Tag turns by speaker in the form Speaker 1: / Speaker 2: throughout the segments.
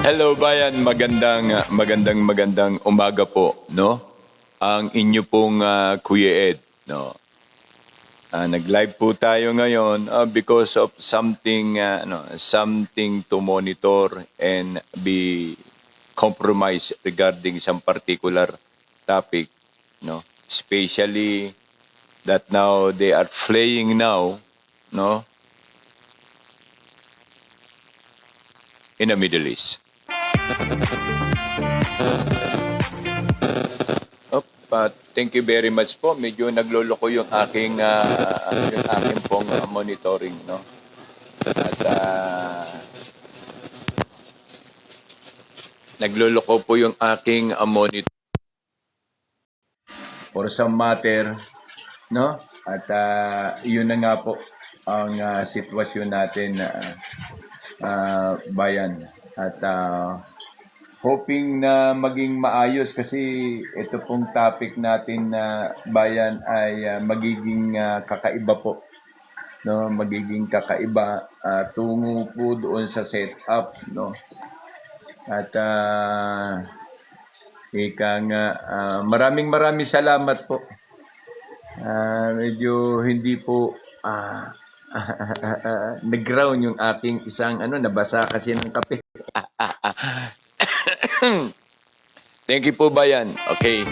Speaker 1: Hello bayan, magandang umaga po, no? Ang inyo pong Kuya Ed, no? Nag-live po tayo ngayon because of something to monitor and be compromised regarding some particular topic, no? Especially that now they are flaying now, no? In the Middle East. Thank you very much po. Medyo nagloloko yung aking pong monitoring, no? At nagloloko po yung aking monitor for some matter, no? At yun na nga po ang sitwasyon natin bayan. At hoping na maging maayos kasi ito pong topic natin na bayan ay magiging kakaiba po, no? Magiging kakaiba tungo po doon sa setup, no? At maraming salamat po. Medyo hindi po nag-ground yung aking isang nabasa kasi ng kape. Thank you po bayan. Okay.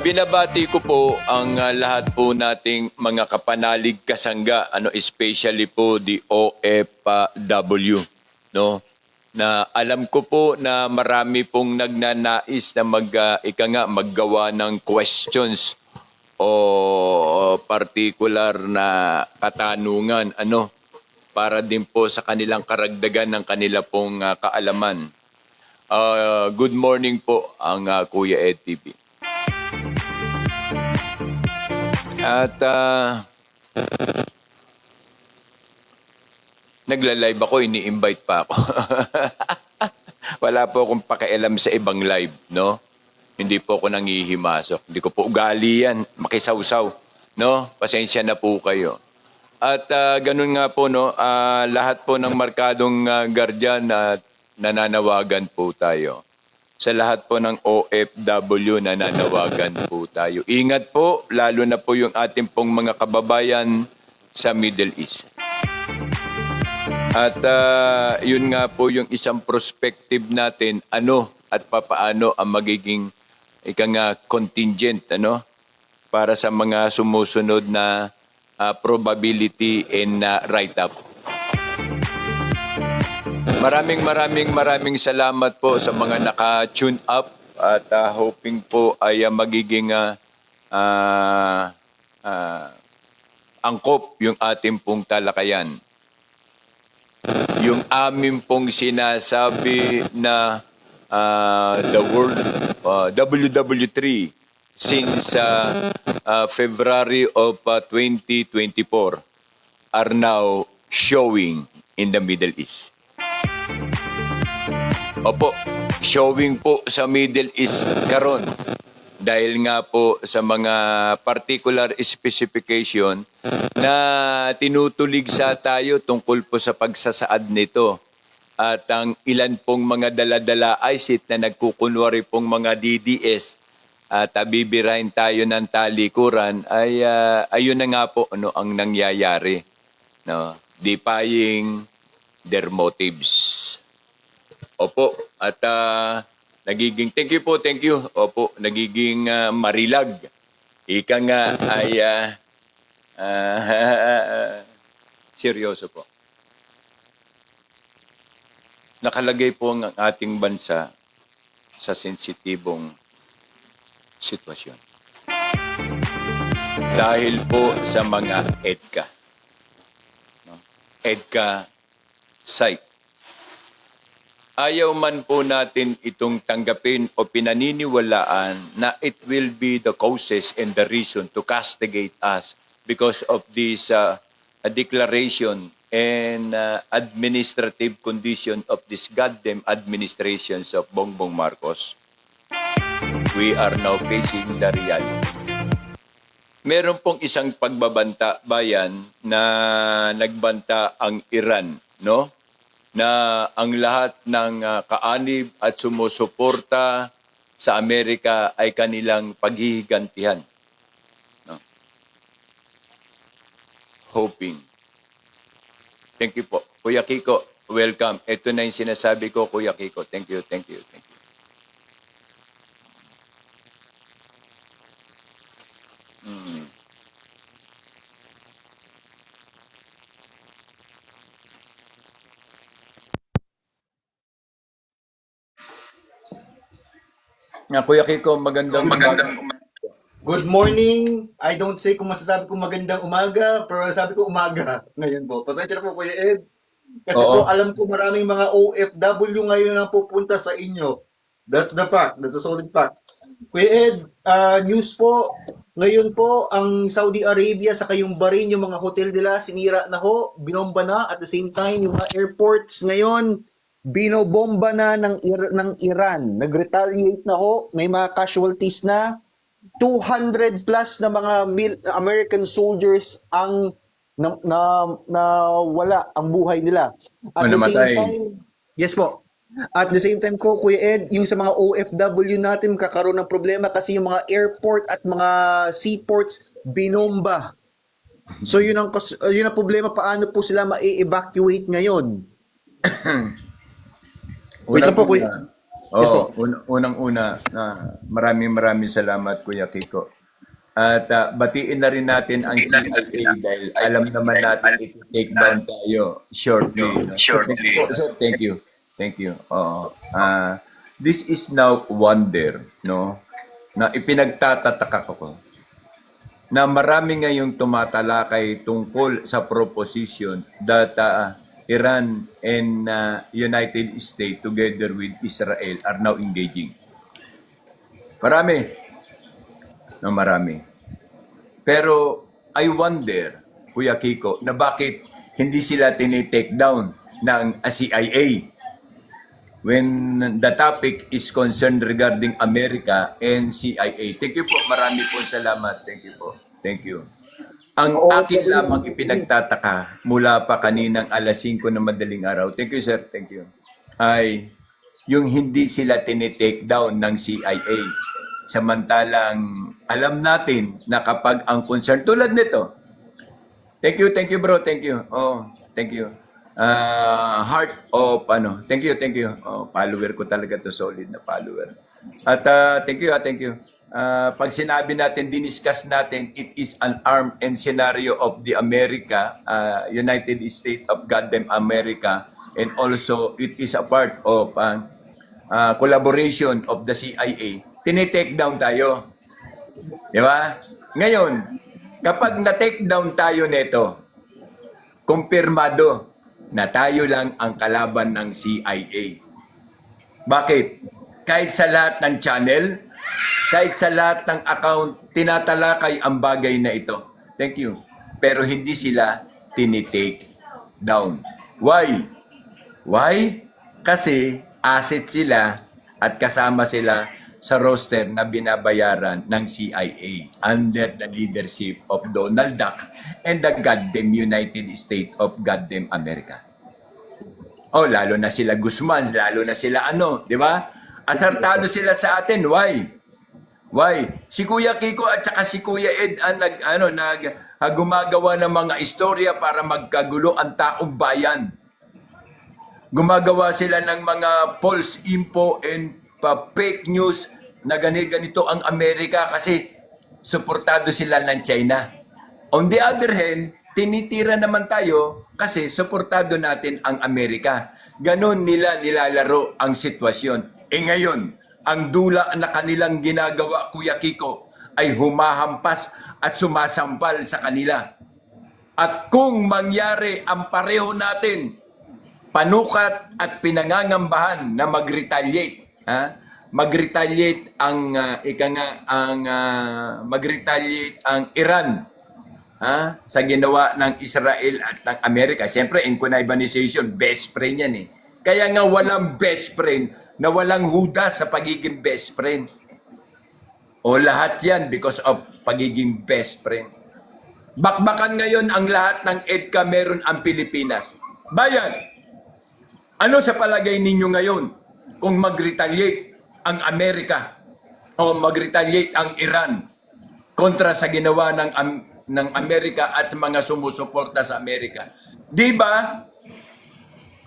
Speaker 1: Binabati ko po ang lahat po nating mga kapanalig kasangga, especially po the OFW, no? Na alam ko po na marami pong nagnanais na maggawa ng questions o particular na katanungan, para din po sa kanilang karagdagan ng kanila pong kaalaman. Good morning po ang Kuya Ed TV. At nagla-live ako, ini-invite pa ako. Wala po akong pakialam sa ibang live, no? Hindi po ako nangihimasok. Hindi ko po ugali yan, makisawsaw, no? Pasensya na po kayo. At ganun nga po, no? Lahat po ng markadong guardian at nananawagan po tayo. Sa lahat po ng OFW, nananawagan po tayo. Ingat po, lalo na po yung ating pong mga kababayan sa Middle East. At yun nga po yung isang perspective natin, at papaano ang magiging contingent, para sa mga sumusunod na probability and write-up. Maraming salamat po sa mga naka-tune up at hoping po ay magiging angkop yung ating pong talakayan. Yung amin pong sinasabi na the world WW3 since February of 2024 are now showing in the Middle East. Opo, showing po sa Middle East karon dahil nga po sa mga particular specification na tinutulig sa tayo tungkol po sa pagsasaad nito. At ang ilan pong mga dala-dala ISIT na nagkukunwari pong mga DDS at bibirahin tayo ng talikuran ay ayun na nga po ang nangyayari, no? Defying their motives. Opo, at nagiging, thank you. Opo, nagiging marilag. Ika nga ay seryoso po. Nakalagay po ang ating bansa sa sensitibong sitwasyon. Dahil po sa mga EDCA. No? EDCA site. Ayaw man po natin itong tanggapin o pinaniniwalaan na it will be the causes and the reason to castigate us because of this declaration and administrative condition of this goddamn administrations of Bongbong Marcos. We are now facing the reality. Meron pong isang pagbabanta bayan na nagbanta ang Iran, no? na ang lahat ng kaanib at sumusuporta sa Amerika ay kanilang paghihigantihan. No? Hoping. Thank you po. Kuya Kiko, welcome. Ito na yung sinasabi ko, Kuya Kiko. Thank you, thank you, thank you. Kuya Kiko, magandang
Speaker 2: Good morning. I don't say kung masasabi ko magandang umaga, pero sabi ko umaga ngayon po. Pasensya na po, Kuya Ed. Kasi
Speaker 1: Oo.
Speaker 2: po, alam ko maraming mga OFW ngayon ang pupunta sa inyo. That's the fact. That's a solid fact. Kuya Ed, news po. Ngayon po, ang Saudi Arabia sa yung Bahrain, yung mga hotel nila, sinira na ho, binomba na. At the same time, yung mga airports ngayon, binobomba na ng Iran. Nag-retaliate na ho, may mga casualties na. 200 plus na mga American soldiers ang na wala ang buhay nila. At the
Speaker 1: namatay.
Speaker 2: same time, yes po. At the same time ko, Kuya Ed, yung sa mga OFW natin kakaroon ng problema kasi yung mga airport at mga seaports binomba. So yun ang problema, paano po sila ma-evacuate ngayon? Wait lang po, Kuya. Yes po.
Speaker 1: Unang-una, maraming salamat, Kuya Kiko. At batiin na rin natin ang CIA dahil alam naman natin i-take down tayo shortly. So, thank you. Thank you. This is now wonder, no? Na ipinagtatataka ko na marami ngayong tumatalakay tungkol sa proposition that Iran and United States together with Israel are now engaging. Marami. Pero I wonder, Kuya Kiko, na bakit hindi sila tinitake down ng CIA when the topic is concerned regarding America and CIA. Thank you po. Marami po salamat. Thank you po. Thank you. Ang akin lamang ipinagtataka mula pa kaninang alas 5 ng madaling araw, thank you sir, thank you, ay yung hindi sila tinitake down ng CIA. Samantalang alam natin na kapag ang concern, tulad nito, thank you bro, thank you. Thank you. Heart of thank you. Follower ko talaga to, solid na follower. At thank you. Pag sinabi natin, diniscuss natin, it is an arm and scenario of the America, United States of goddamn America, and also it is a part of collaboration of the CIA. Tinitake down tayo. Di ba? Ngayon, kapag na-take down tayo nito, kumpirmado na tayo lang ang kalaban ng CIA. Bakit? Kahit sa lahat ng channel, kahit sa lahat ng account, tinatalakay ang bagay na ito. Thank you. Pero hindi sila tinitake down. Why? Why? Kasi asset sila at kasama sila sa roster na binabayaran ng CIA under the leadership of Donald Duck and the goddamn United States of goddamn America. Lalo na sila Guzman, lalo na sila di ba? Asartado sila sa atin. Why? Si Kuya Kiko at saka si Kuya Ed ang gumagawa ng mga istorya para magkagulo ang taong bayan. Gumagawa sila ng mga false info and fake news na ganito ang Amerika kasi suportado sila ng China. On the other hand, tinitira naman tayo kasi suportado natin ang Amerika. Ganon nila nilalaro ang sitwasyon. Ngayon, ang dula na kanilang ginagawa, Kuya Kiko, ay humahampas at sumasampal sa kanila. At kung mangyari ang pareho natin, panukat at pinangangambahan na mag-retaliate, mag-retaliate ang mag-retaliate ang Iran sa ginawa ng Israel at ng Amerika. Siyempre, in connivance, best friend yan eh. Kaya nga walang best friend na walang huda sa pagiging best friend. O lahat yan because of pagiging best friend. Bakbakan ngayon ang lahat ng EDCA meron ang Pilipinas. Bayan! Ano sa palagay ninyo ngayon kung mag-retaliate ang Amerika o mag-retaliate ang Iran kontra sa ginawa ng Amerika at mga sumusuporta sa Amerika? Di ba?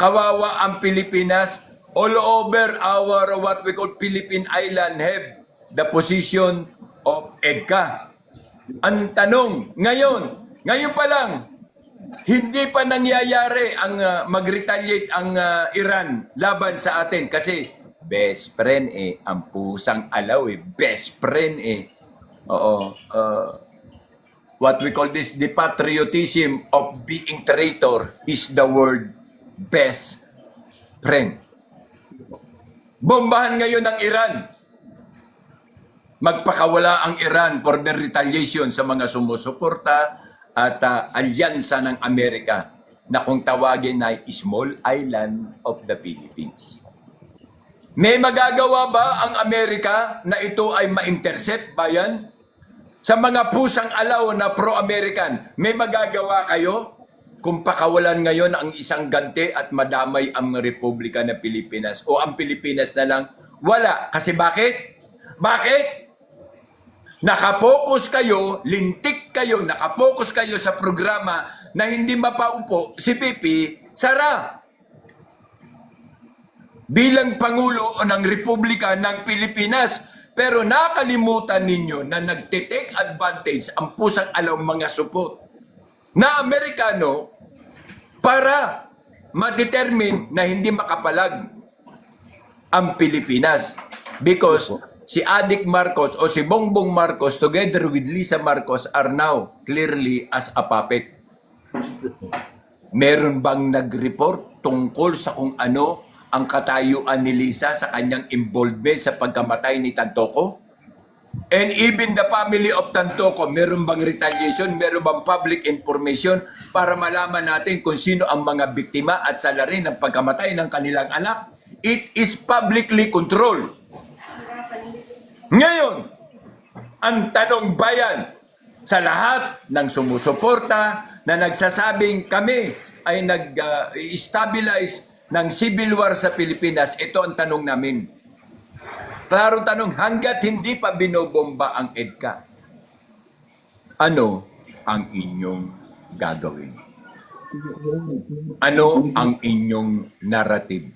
Speaker 1: Kawawa ang Pilipinas. All over our what we call Philippine Island have the position of EDCA. Ang tanong, ngayon pa lang, hindi pa nangyayari ang mag-retaliate ang Iran laban sa atin kasi best friend ang pusang alaw best friend Oo, what we call this, the patriotism of being traitor is the word best friend. Bombahan ngayon ng Iran. Magpakawala ang Iran for the retaliation sa mga sumusuporta at alyansa ng Amerika na kung tawagin ay Small Island of the Philippines. May magagawa ba ang Amerika na ito ay ma-intercept ba yan? Sa mga pusang alaw na pro-American, may magagawa kayo kung pakawalan ngayon ang isang ganti at madamay ang Republika ng Pilipinas o ang Pilipinas na lang? Wala. Kasi bakit? Bakit? Nakapokus kayo, lintik kayo, nakapokus kayo sa programa na hindi mapaupo si Pipi Sara. Bilang Pangulo ng Republika ng Pilipinas. Pero nakalimutan ninyo na nagtitake advantage ang pusang alaw mga supot na Amerikano para ma-determine na hindi makapalag ang Pilipinas. Because si Adik Marcos o si Bongbong Marcos together with Lisa Marcos are now clearly as a puppet. Meron bang nag-report tungkol sa kung ano ang katayuan ni Lisa sa kanyang involvement sa pagkamatay ni Tantoco? And even the family of Tantoco, meron bang retaliation, meron bang public information para malaman natin kung sino ang mga biktima at salarin ng pagkamatay ng kanilang anak? It is publicly controlled. Ngayon, ang tanong bayan sa lahat ng sumusuporta na nagsasabing kami ay nag-stabilize ng civil war sa Pilipinas, ito ang tanong namin. Klaro tanong, hanggat hindi pa binobomba ang EDCA, ano ang inyong gagawin? Ano ang inyong narrative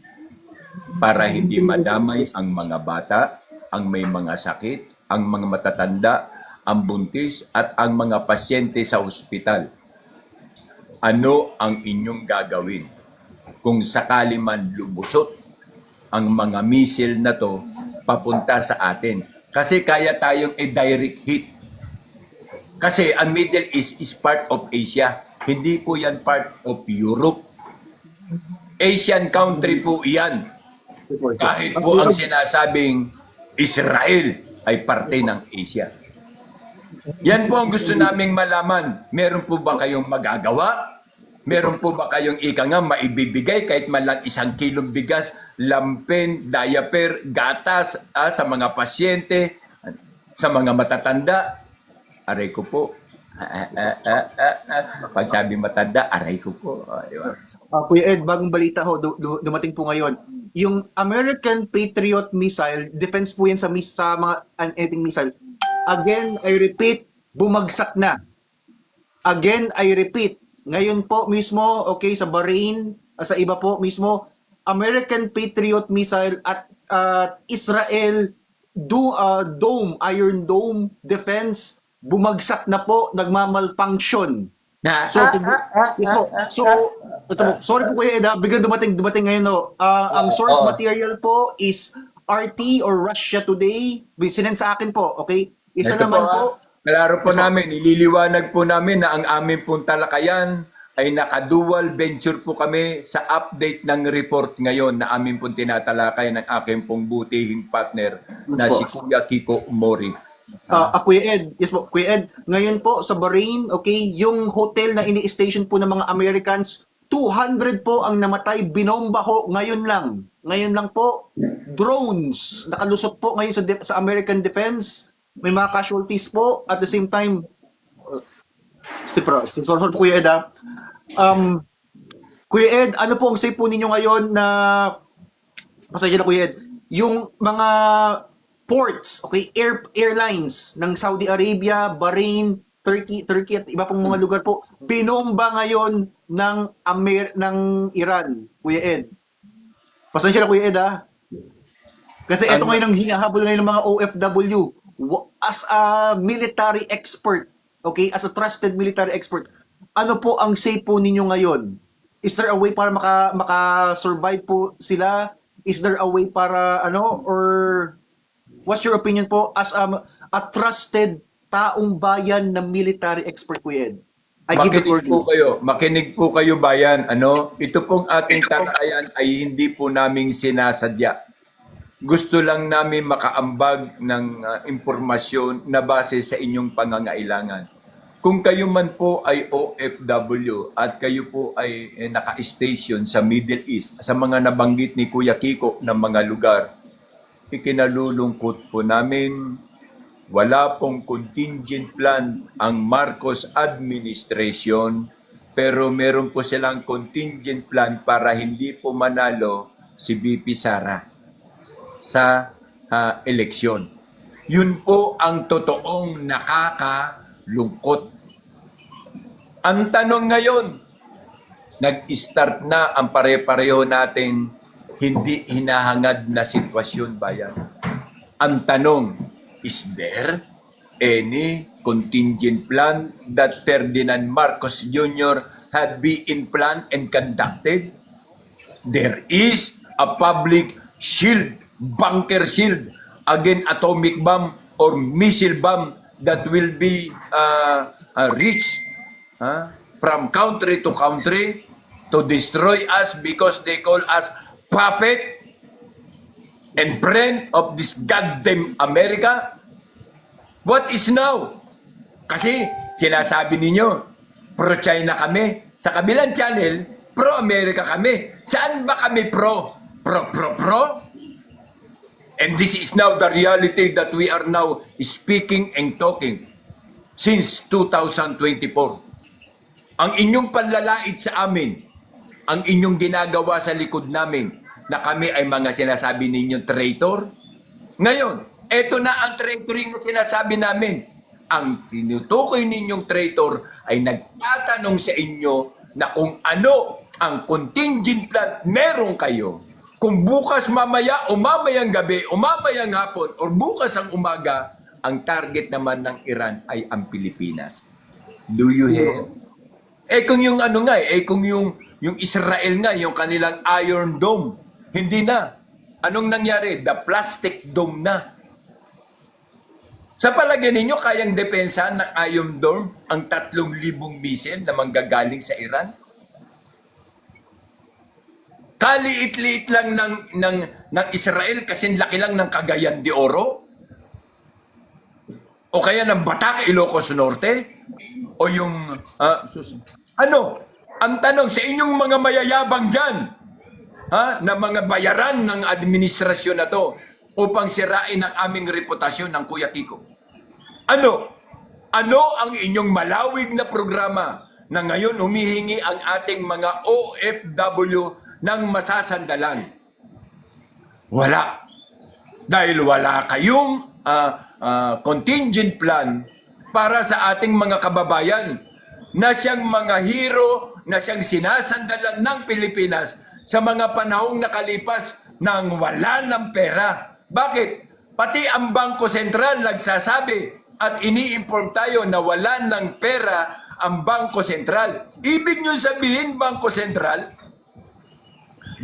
Speaker 1: para hindi madamay ang mga bata, ang may mga sakit, ang mga matatanda, ang buntis at ang mga pasyente sa ospital? Ano ang inyong gagawin kung sakali man lumusot ang mga missile na to papunta sa atin? Kasi kaya tayong i-direct hit. Kasi ang Middle East is part of Asia. Hindi po yan part of Europe. Asian country po yan. Kahit po ang sinasabing Israel ay parte ng Asia. Yan po ang gusto naming malaman. Meron po ba kayong magagawa? Meron po ba kayong ika nga maibibigay kahit man lang 1 kilong bigas, lampin, diaper, gatas sa mga pasyente, sa mga matatanda? Aray ko po. Pag sabi matanda, aray ko po. Di ba?
Speaker 2: Kuya Ed, bagong balita ho, dumating po ngayon. Yung American Patriot missile, defense po yan sa mga anti-aircraft missile. Again, I repeat, bumagsak na. Again, I repeat, ngayon po mismo, okay, sa Bahrain, sa iba po mismo, American Patriot missile at Israel Dome, Iron Dome defense, bumagsak na po, nagmamalfunction. So, yes po. So, ito po, sorry po Kuya Ed, biglang dumating ngayon. No. Ang source material po is RT or Russia Today. Sinend sa akin po, okay? Isa
Speaker 1: Ito
Speaker 2: naman po.
Speaker 1: Klaro po namin, ililiwanag po namin na ang aming pong talakayan ay naka-dual venture po kami sa update ng report ngayon na aming pong tinatalakay ng aking pong butihing partner na si Kuya Kiko Mori.
Speaker 2: Kuya Ed, yes po, Kuya Ed, ngayon po sa Bahrain, okay, yung hotel na ini-station po ng mga Americans, 200 po ang namatay, binomba ho, ngayon lang po, drones, nakalusot po ngayon sa American Defense, may mga casualties po, at the same time, sorry po Kuya Ed, Kuya Ed, ano po ang say po ninyo ngayon na, pasensya na Kuya Ed, yung mga ports, okay, airlines ng Saudi Arabia, Bahrain, Turkey at iba pang mga lugar po, binomba ngayon ng Iran, Kuya Ed. Pasensya na Kuya Ed ha. Kasi ito ngayon ang hinahabol ngayon ng mga OFW. As a military expert, okay, as a trusted military expert, ano po ang say po ninyo ngayon? Is there a way para maka-survive po sila? Is there a way para or what's your opinion po as a trusted taong bayan na military expert, Kuya Ed? I give the floor to you.
Speaker 1: Makinig po kayo bayan. Ito pong ating talakayan ay hindi po naming sinasadya. Gusto lang namin makaambag ng impormasyon na base sa inyong pangangailangan. Kung kayo man po ay OFW at kayo po ay naka-station sa Middle East, sa mga nabanggit ni Kuya Kiko ng mga lugar, ikinalulungkot po namin, wala pong contingent plan ang Marcos administration, pero meron po silang contingent plan para hindi po manalo si VP Sara sa eleksyon. Yun po ang totoong nakakalungkot. Ang tanong ngayon, nag-start na ang pare-pareho natin hindi hinahangad na sitwasyon, bayan. Ang tanong, is there any contingent plan that Ferdinand Marcos Jr. had been planned and conducted? There is a public shield, bunker shield against atomic bomb or missile bomb that will be reached from country to country to destroy us because they call us puppet and friend of this goddamn America. What is now? Kasi sinasabi ninyo, pro-China kami. Sa kabilang channel, pro-America kami. Saan ba kami pro? Pro? And this is now the reality that we are now speaking and talking since 2024. Ang inyong panlalait sa amin, ang inyong ginagawa sa likod namin, na kami ay mga sinasabi ninyong traitor. Ngayon, eto na ang traitoring na sinasabi namin. Ang tinutukoy ninyong traitor ay nagtatanong sa inyo na kung ano ang contingent plan meron kayo. Kung bukas mamaya o mamayang gabi o mamayang hapon o bukas ang umaga, ang target naman ng Iran ay ang Pilipinas. Do you hear? Kung yung kung yung Israel nga, yung kanilang Iron Dome, hindi na. Anong nangyari? The plastic dome na. Sa palagay ninyo, kayang depensa ng Iron Dome ang 3,000 missile na manggagaling sa Iran? Kaliit-liit lang ng Israel kasi laki lang ng Cagayan de Oro? O kaya ng Batak, Ilocos Norte? O yung... Ang tanong sa inyong mga mayayabang dyan, na mga bayaran ng administrasyon na to upang sirain ang aming reputasyon ng Kuya Kiko. Ano ang inyong malawig na programa na ngayon humihingi ang ating mga OFW ng masasandalan? Wala. Dahil wala kayong contingent plan para sa ating mga kababayan na siyang mga hero, na siyang sinasandalan ng Pilipinas sa mga panahong nakalipas nang wala ng pera. Bakit? Pati ang Bangko Sentral nagsasabi at ini-inform tayo na wala ng pera ang Bangko Sentral. Ibig nyo sabihin, Bangko Sentral,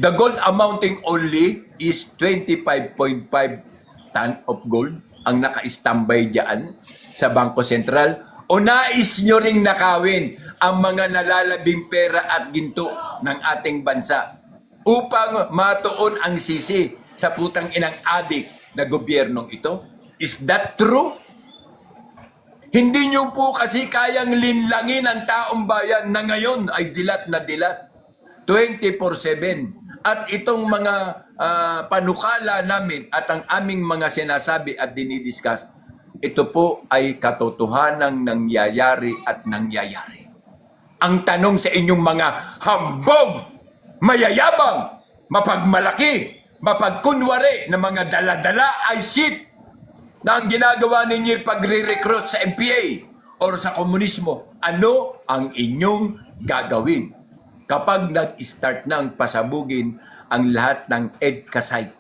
Speaker 1: the gold amounting only is 25.5 ton of gold ang naka-standby dyan sa Bangko Sentral. O nais nyo ring nakawin ang mga nalalabing pera at ginto ng ating bansa upang matuon ang sisi sa putang inang adik na gobyernong ito? Is that true? Hindi nyo po kasi kayang linlangin ang taong bayan na ngayon ay dilat na dilat 24/7. At itong mga panukala namin at ang aming mga sinasabi at dinidiscuss, ito po ay katotohanang nangyayari at nangyayari. Ang tanong sa inyong mga hambog mayayabang, mapagmalaki, mapagkunwari na mga dala-dala ay shit na ang ginagawa ninyo pagre-recruit sa MPA or sa komunismo. Ano ang inyong gagawin kapag nag-start na ang pasabugin ang lahat ng EDCA site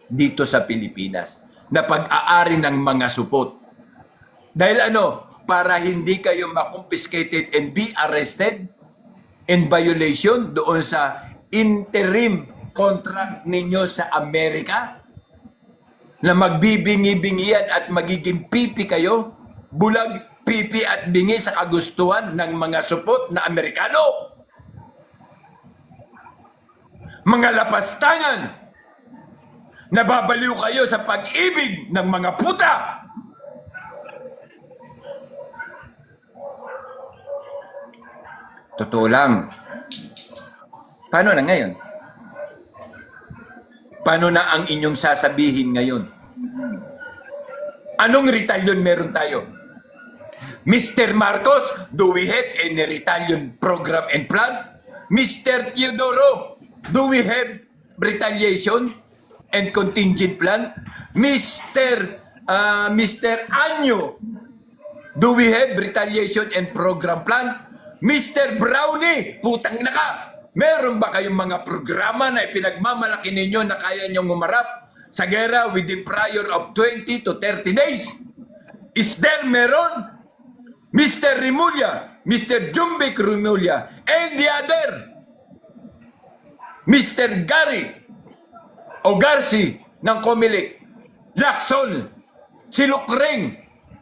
Speaker 1: dito sa Pilipinas na pag-aari ng mga supot? Dahil para hindi kayo ma-confiscated and be arrested in violation doon sa interim contract ninyo sa Amerika, na magbibingi-bingian at magiging pipi kayo, bulag, pipi at bingi sa kagustuhan ng mga supot na Amerikano. Mga lapastangan, nababaliw kayo sa pag-ibig ng mga puta. Totoo lang. Paano na ngayon? Paano na ang inyong sasabihin ngayon? Anong retalyon meron tayo? Mr. Marcos, do we have any retalyon program and plan? Mr. Teodoro, do we have retaliation and contingent plan? Mr. Anyo, do we have retaliation and program plan? Mr. Brownie, putang na ka! Meron ba kayong mga programa na ipinagmamalaki ninyo na kaya nyong umarap sa gera within prior of 20 to 30 days? Is there meron? Mr. Rimulya, Mr. Jumbik Rimulya, and the other, Mr. Gary o Garci ng Comelec, Lacson, si Lucreng,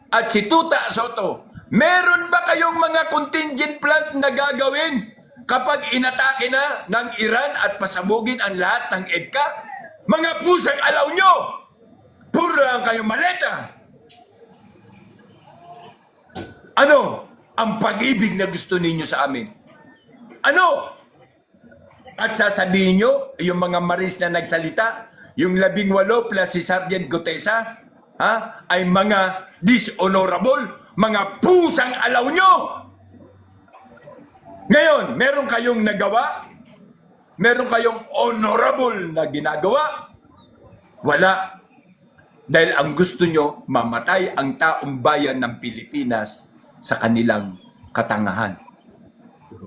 Speaker 1: at si Tuta Soto, meron ba kayong mga contingent plan na gagawin kapag inatake na ng Iran at pasabugin ang lahat ng EDCA? Mga pusang alaw nyo! Puro lang kayong maleta! Ano ang pag-ibig na gusto ninyo sa amin? Ano? At sasabihin nyo, yung mga maris na nagsalita, yung 18 plus si Sergeant Gutesa, ay mga dishonorable, mga pusang alaw nyo! Ngayon, meron kayong nagawa? Meron kayong honorable na ginagawa? Wala. Dahil ang gusto nyo, mamatay ang taong bayan ng Pilipinas sa kanilang katangahan.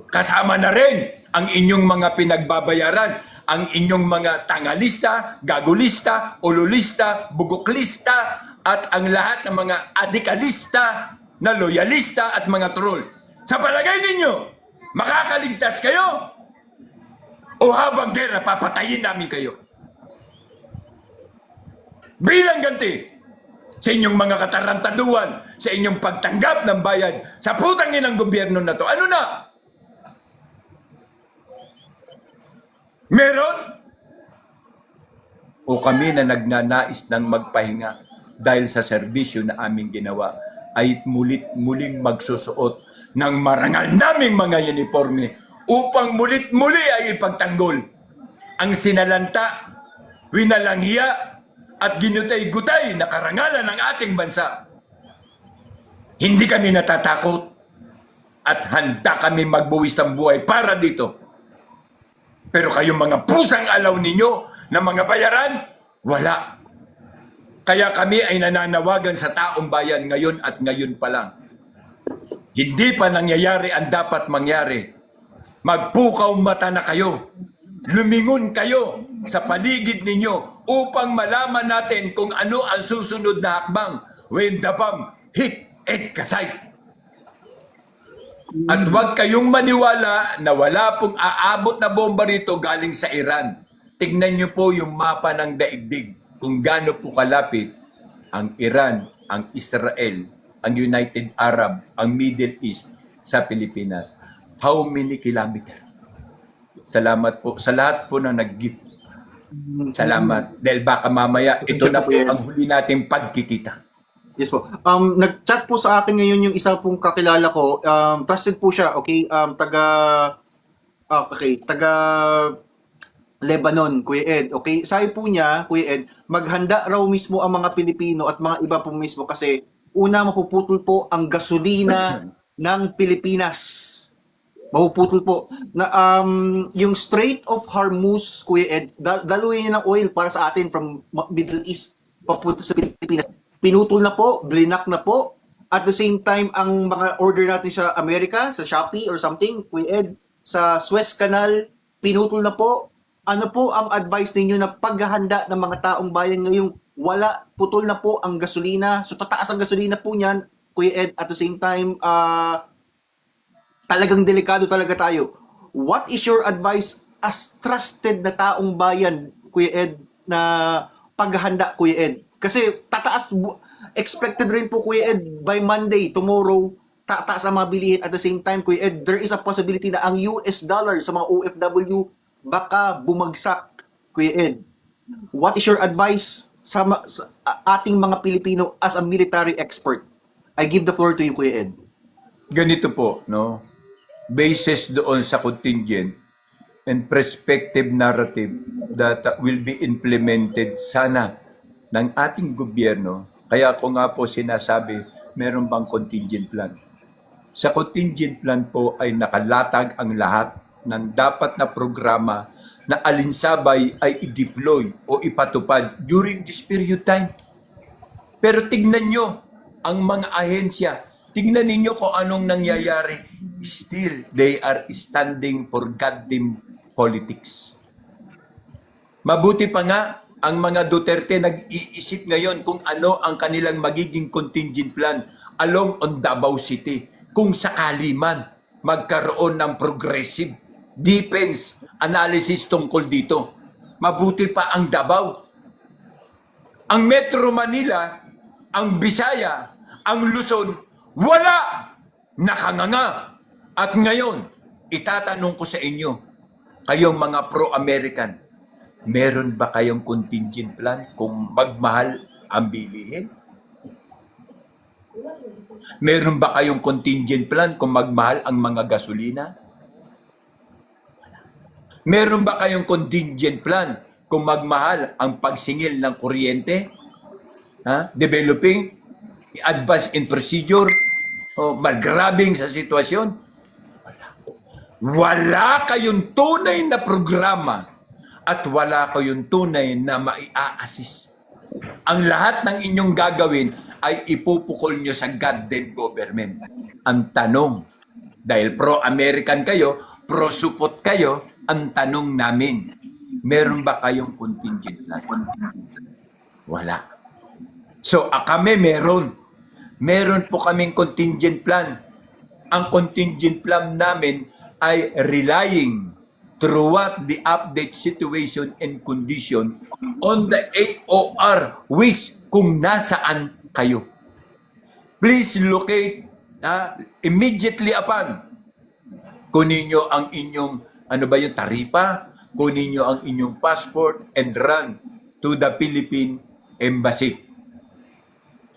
Speaker 1: Kasama na rin ang inyong mga pinagbabayaran, ang inyong mga tangalista, gagulista, ululista, buguklista, at ang lahat ng mga adikalista na loyalista at mga troll. Sa palagay ninyo, makakaligtas kayo? O habang gera, papatayin namin kayo? Bilang ganti sa inyong mga katarantaduan, sa inyong pagtanggap ng bayad sa putang inang gobyerno na to, ano na? Meron? O kami na nagnanais ng magpahinga dahil sa serbisyo na aming ginawa ay muling magsusuot ng marangal naming mga uniforme upang mulit-muli ay ipagtanggol ang sinalanta, winalanghiya at ginutay-gutay na karangalan ng ating bansa. Hindi kami natatakot at handa kami magbuwis ng buhay para dito. Pero kayong mga pusang alaw ninyo na mga bayaran, wala. Kaya kami ay nananawagan sa taong bayan ngayon at ngayon pa lang. Hindi pa nangyayari ang dapat mangyari. Magpukaw mata na kayo. Lumingon kayo sa paligid ninyo upang malaman natin kung ano ang susunod na hakbang when the bomb hit EDCA site. At huwag kayong maniwala na wala pong aabot na bomba rito galing sa Iran. Tignan nyo po yung mapa ng daigdig kung gaano po kalapit ang Iran, ang Israel, ang United Arab, ang Middle East sa Pilipinas. How many kilometer? Salamat po sa lahat po na nag-gift. Salamat. Dahil baka mamaya, ito na po ang huli nating pagkikita.
Speaker 2: Yes po. Nag-chat po sa akin ngayon yung isa pong kakilala ko. Trusted po siya, okay? Taga Lebanon, Kuya Ed. Okay? Sabi po niya, Kuya Ed, maghanda raw mismo ang mga Pilipino at mga iba po mismo kasi una mapuputol po ang gasolina ng Pilipinas. Mapuputol po. Na, yung Strait of Hormuz, Kuya Ed, daluyan niya ng oil para sa atin from Middle East papunta sa Pilipinas. Pinutol na po, blinak na po. At the same time, ang mga order natin sa Amerika, sa Shopee or something, Kuya Ed, sa Suez Canal, pinutol na po. Ano po ang advice ninyo na paghahanda ng mga taong bayan ngayong wala, putol na po ang gasolina. So tataas ang gasolina po niyan, Kuya Ed, at the same time, talagang delikado talaga tayo. What is your advice as trusted na taong bayan, Kuya Ed, na paghahanda, Kuya Ed? Kasi tataas, expected rin po, Kuya Ed, by Monday, tomorrow, tataas ang mga bilihin. At the same time, Kuya Ed, there is a possibility na ang US dollar sa mga OFW baka bumagsak, Kuya Ed. What is your advice sa ating mga Pilipino as a military expert? I give the floor to you, Kuya Ed.
Speaker 1: Ganito po, no? Basis doon sa contingent and perspective narrative that will be implemented sana ng ating gobyerno. Kaya ko nga po sinasabi, meron bang contingent plan? Sa contingent plan po ay nakalatag ang lahat ng dapat na programa na alinsabay ay i-deploy o ipatupad during this period time. Pero tignan nyo ang mga ahensya. Tignan ninyo kung anong nangyayari. Still, they are standing for goddamn politics. Mabuti pa nga, ang mga Duterte nag-iisip ngayon kung ano ang kanilang magiging contingent plan along on Davao City. Kung sakali man magkaroon ng progressive defense analysis tungkol dito. Mabuti pa ang Davao. Ang Metro Manila, ang Bisaya, ang Luzon, wala! Nakanganga! At ngayon, itatanong ko sa inyo, kayong mga pro-American, meron ba kayong contingent plan kung magmahal ang bilihin? Meron ba kayong contingent plan kung magmahal ang mga gasolina? Meron ba kayong contingent plan kung magmahal ang pagsingil ng kuryente? Developing, advance in procedure, malgrabing sa sitwasyon? Wala kayong tunay na programa at wala kayong tunay na maia-assist. Ang lahat ng inyong gagawin ay ipupukol nyo sa goddamn government. Ang tanong, dahil pro-American kayo, pro-support kayo, ang tanong namin, meron ba kayong contingent plan? Wala. So, kami meron. Meron po kaming contingent plan. Ang contingent plan namin ay relying throughout the update situation and condition on the AOR, which kung nasaan kayo. Please locate immediately upon. Kunin nyo ang inyong, taripa, kunin nyo ang inyong passport and run to the Philippine Embassy.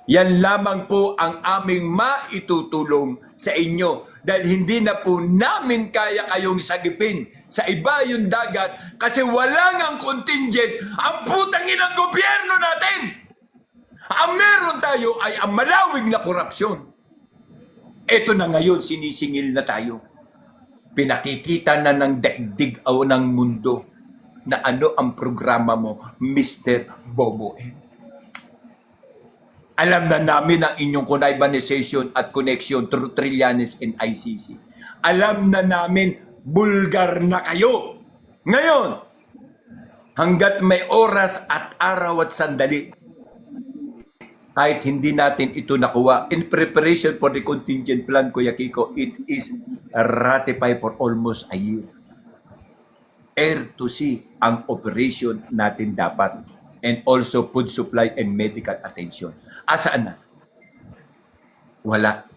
Speaker 1: Yan lamang po ang aming maitutulong sa inyo dahil hindi na po namin kaya kayong sagipin sa iba yung dagat kasi wala ngang contingent ang putang inang gobyerno natin. Ang meron tayo ay ang malawig na korupsyon. Ito na ngayon, sinisingil na tayo. Pinakikita na ng daigdig o ng mundo na ano ang programa mo, Mr. Bobo. Alam na namin ang inyong connivance at connection through Trillanes and ICC. Alam na namin, bulgar na kayo. Ngayon, hanggat may oras at araw at sandali, kahit hindi natin ito nakuha, in preparation for the contingent plan, Kuya Kiko, it is ratified for almost a year. Air to sea ang operation natin dapat. And also food supply and medical attention. Asaan na? Wala.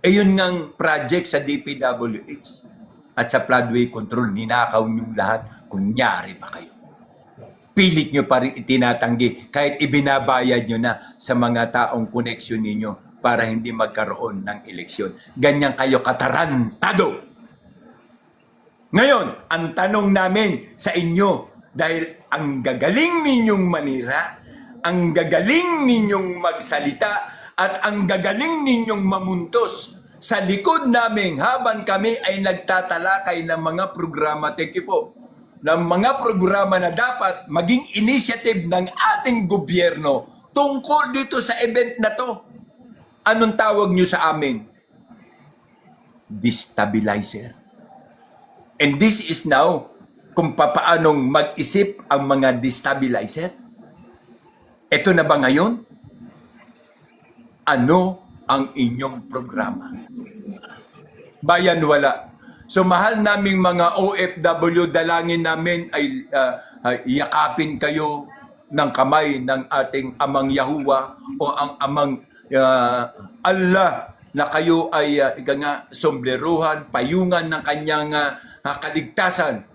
Speaker 1: Yun ngang project sa DPWH at sa floodway control, ninakaw niyong lahat, kunyari pa kayo. Pilit nyo pa rin itinatanggi kahit ibinabayad nyo na sa mga taong koneksyon ninyo para hindi magkaroon ng eleksyon. Ganyan kayo katarantado. Ngayon, ang tanong namin sa inyo, dahil ang gagaling ninyong manira, ang gagaling ninyong magsalita, at ang gagaling ninyong mamuntos sa likod namin habang kami ay nagtatalakay ng mga programa, thank you po, ng mga programa na dapat maging initiative ng ating gobyerno tungkol dito sa event na to. Anong tawag nyo sa amin? Destabilizer. And this is now kung papaanong mag-isip ang mga destabilizer. Ito na ba ngayon? Ano ang inyong programa? Bayan wala. So mahal naming mga OFW, dalangin namin ay yakapin kayo ng kamay ng ating amang Yahuwah o ang amang Allah na kayo ay sombleruhan, payungan ng kanyang kaligtasan,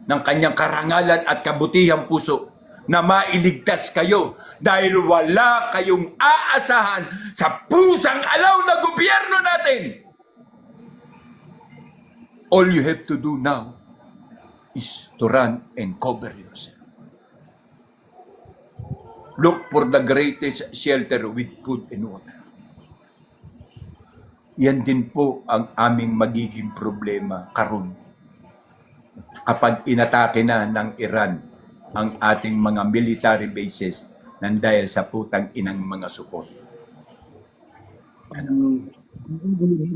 Speaker 1: ng kanyang karangalan at kabutihang puso na mailigtas kayo dahil wala kayong aasahan sa pusang alaw na gobyerno natin. All you have to do now is to run and cover yourself. Look for the greatest shelter with food and water. Yan din po ang aming magiging problema karon. Kapag inatake na ng Iran ang ating mga military bases nang dahil sa putang inang mga support.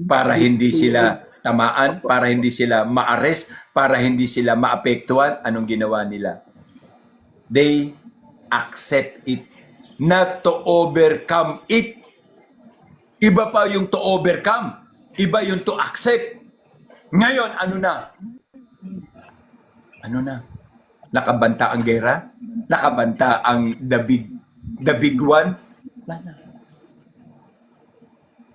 Speaker 1: Para hindi sila tamaan, para hindi sila ma-arrest, para hindi sila maapektuhan, anong ginawa nila? They accept it, not to overcome it. Iba pa yung to overcome, iba yung to accept. Ngayon, ano na? Ano na? Nakabanta ang gera? Nakabanta ang the big one? Wala na.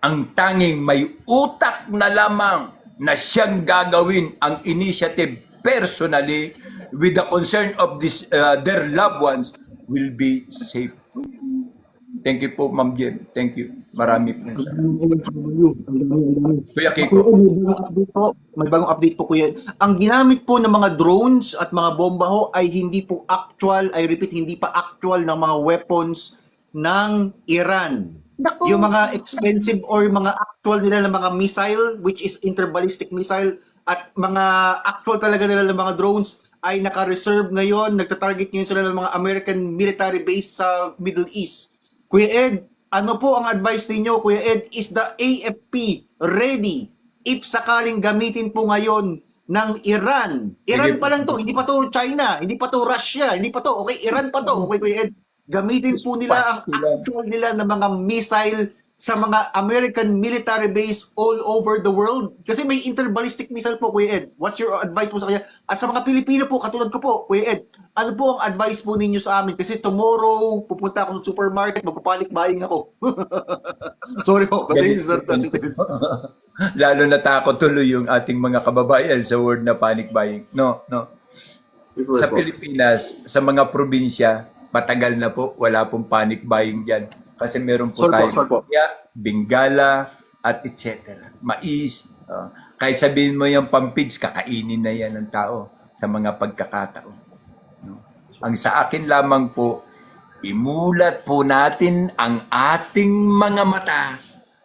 Speaker 1: Ang tanging may utak na lamang na siyang gagawin ang initiative personally with the concern of this, their loved ones will be safe. Thank you po, Ma'am Jen. Thank you. Marami po. Kuya Kiko.
Speaker 2: May bagong update po, Kuya. Ang ginamit po ng mga drones at mga bomba ho ay hindi po actual, I repeat, hindi pa actual ng mga weapons ng Iran.
Speaker 3: Naku.
Speaker 2: Yung mga expensive or mga actual nila ng mga missile, which is interballistic missile, at mga actual talaga nila ng mga drones ay naka-reserve ngayon, nagta-target ngayon sila ng mga American military base sa Middle East. Kuya Ed, ano po ang advice ninyo, Kuya Ed? Is the AFP ready if sakaling gamitin po ngayon ng Iran? Iran pa lang to, hindi pa to China, hindi pa to Russia, hindi pa to, okay? Iran pa to, okay, Kuya Ed? Gamitin po nila ang actual nila ng mga missile sa mga American military base all over the world. Kasi may interballistic missile po, Kuya Ed. What's your advice po sa kanya? At sa mga Pilipino po, katulad ko po, Kuya Ed, ano po ang advice po ninyo sa amin? Kasi tomorrow, pupunta ako sa supermarket, magpapanik buying ako. Sorry po, but this is not details.
Speaker 1: Lalo natakot tuloy yung ating mga kababayan sa word na panic buying. No. Sa Pilipinas, sa mga probinsya, matagal na po, wala pong panic buying dyan. Kasi meron po tayong Bengala, at etc. Mais. Kahit sabihin mo yung pampigs, kakainin na yan ng tao sa mga pagkakataon. No? Ang sa akin lamang po, imulat po natin ang ating mga mata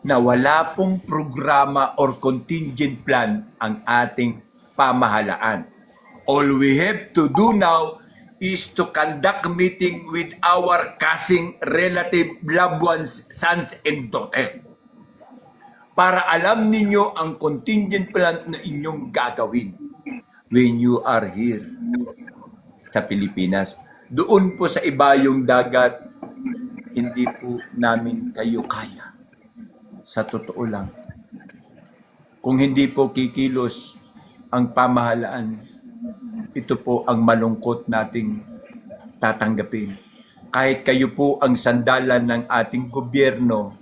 Speaker 1: na wala pong programa or contingent plan ang ating pamahalaan. All we have to do now is to conduct meeting with our cousin, relative, loved ones, sons, and daughter. Para alam ninyo ang contingent plan na inyong gagawin when you are here sa Pilipinas. Doon po sa ibayong dagat, hindi po namin kayo kaya. Sa totoo lang. Kung hindi po kikilos ang pamahalaan, ito po ang malungkot nating tatanggapin. Kahit kayo po ang sandalan ng ating gobyerno,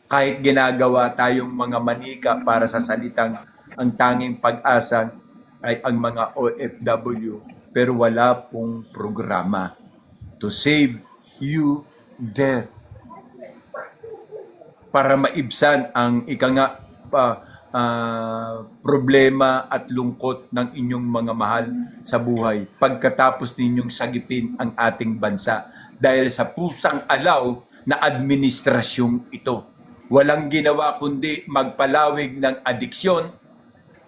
Speaker 1: kahit ginagawa tayong mga manika para sa salitang ang tanging pag-asa ay ang mga OFW, pero wala pong programa to save you there. Para maibsan ang problema at lungkot ng inyong mga mahal sa buhay pagkatapos ninyong sagipin ang ating bansa dahil sa pusang alaw na administrasyong ito. walang ginawa kundi magpalawig ng adiksyon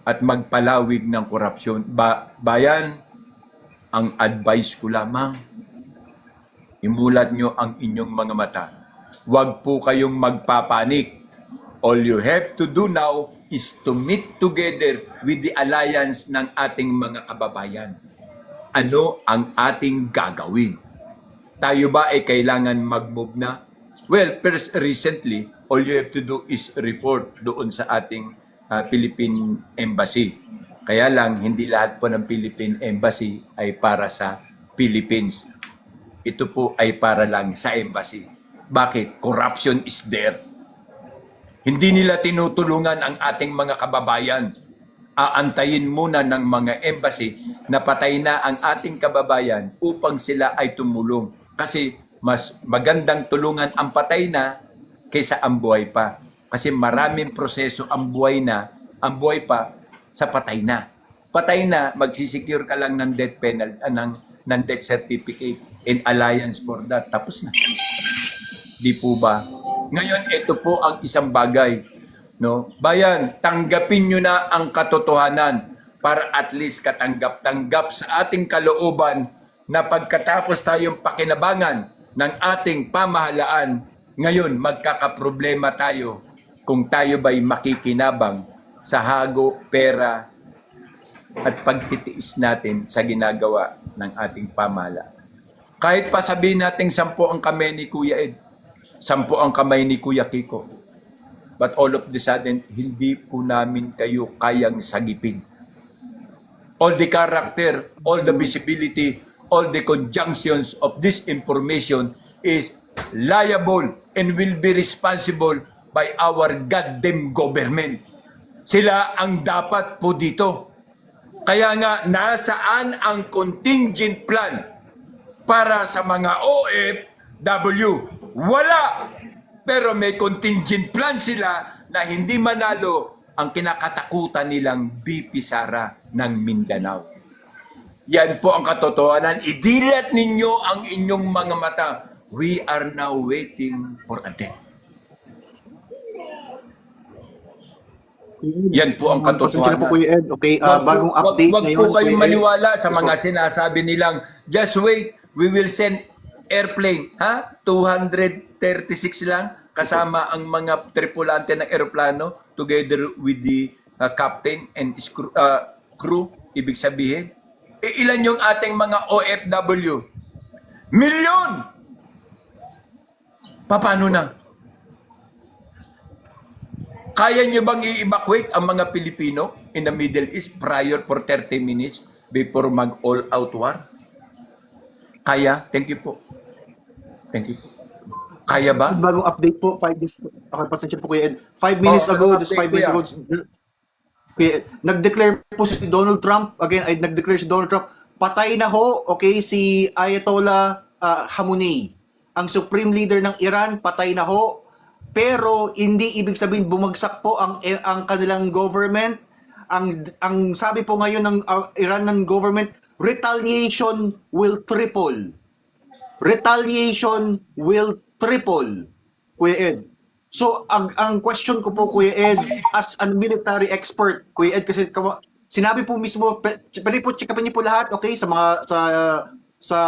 Speaker 1: at magpalawig ng korupsyon. Bayan, ang advice ko lamang, imulat nyo ang inyong mga mata. Huwag po kayong magpapanik. All you have to do now is to meet together with the alliance ng ating mga kababayan. Ano ang ating gagawin? Tayo ba ay kailangan mag-move na? Well, first, recently, all you have to do is report doon sa ating Philippine Embassy. Kaya lang, hindi lahat po ng Philippine Embassy ay para sa Philippines. Ito po ay para lang sa embassy. Bakit? Corruption is there. Hindi nila tinutulungan ang ating mga kababayan. Aantayin muna ng mga embassy na patay na ang ating kababayan upang sila ay tumulong. Kasi mas magandang tulungan ang patay na kaysa ang buhay pa. Kasi maraming proseso ang buhay pa sa patay na. Patay na, magsisecure ka lang ng death penalty, ng death certificate in alliance for that. Tapos na. Di po ba? Ngayon, ito po ang isang bagay. No? Bayan, tanggapin nyo na ang katotohanan para at least katanggap-tanggap sa ating kalooban na pagkatapos tayong pakinabangan ng ating pamahalaan, ngayon magkakaproblema tayo kung tayo ba'y makikinabang sa hago, pera, at pagtitiis natin sa ginagawa ng ating pamahalaan. Kahit pa sabihin natin 10 ang kamay ni Kuya Ed, 10 ang kamay ni Kuya Kiko, but all of the sudden, hindi po namin kayo kayang sagipin. All the character, all the visibility, all the conjunctions of this information is liable and will be responsible by our goddamn government. Sila ang dapat po dito. Kaya nga, nasaan ang contingent plan para sa mga OFW? Wala! Pero may contingent plan sila na hindi manalo ang kinakatakutan nilang BP Sara ng Mindanao. Yan po ang katotohanan. Idilat ninyo ang inyong mga mata. We are now waiting for a death. Yan po ang
Speaker 2: Pasensya na
Speaker 1: katotohanan.
Speaker 2: po, Kuya Ed. Okay, bagong update
Speaker 1: wag
Speaker 2: ngayon.
Speaker 1: po kayong
Speaker 2: Kuya Ed.
Speaker 1: maniwala sa
Speaker 2: Yes,
Speaker 1: mga
Speaker 2: po.
Speaker 1: sinasabi nilang, just wait, we will send airplane. Ha? 236 lang kasama ang mga tripulante ng eroplano together with the captain and crew. Ibig sabihin, ilan yung ating mga OFW? Milyon! Paano na? Kaya nyo bang i-evacuate ang mga Pilipino in the Middle East prior for 30 minutes before mag-all-out war? Kaya? Thank you po. Thank you po. Kaya ba?
Speaker 2: Bagong update po, 5 minutes. Okay, pasensya po, Kuya Ed. 5 minutes ago, just 5 minutes ago, Kuya Ed, nag-declare po si Donald Trump, again, ay nag-declare si Donald Trump, patay na ho, okay, si Ayatollah Khamenei, ang supreme leader ng Iran, patay na ho, pero hindi ibig sabihin bumagsak po ang kanilang government. Ang sabi po ngayon ng Iranian government, retaliation will triple. Retaliation will triple, Kuya Ed. So, ang question ko po, Kuya Ed, as a military expert, Kuya Ed, kasi sinabi po mismo, pwede po checkapin niyo po lahat, okay, sa mga, sa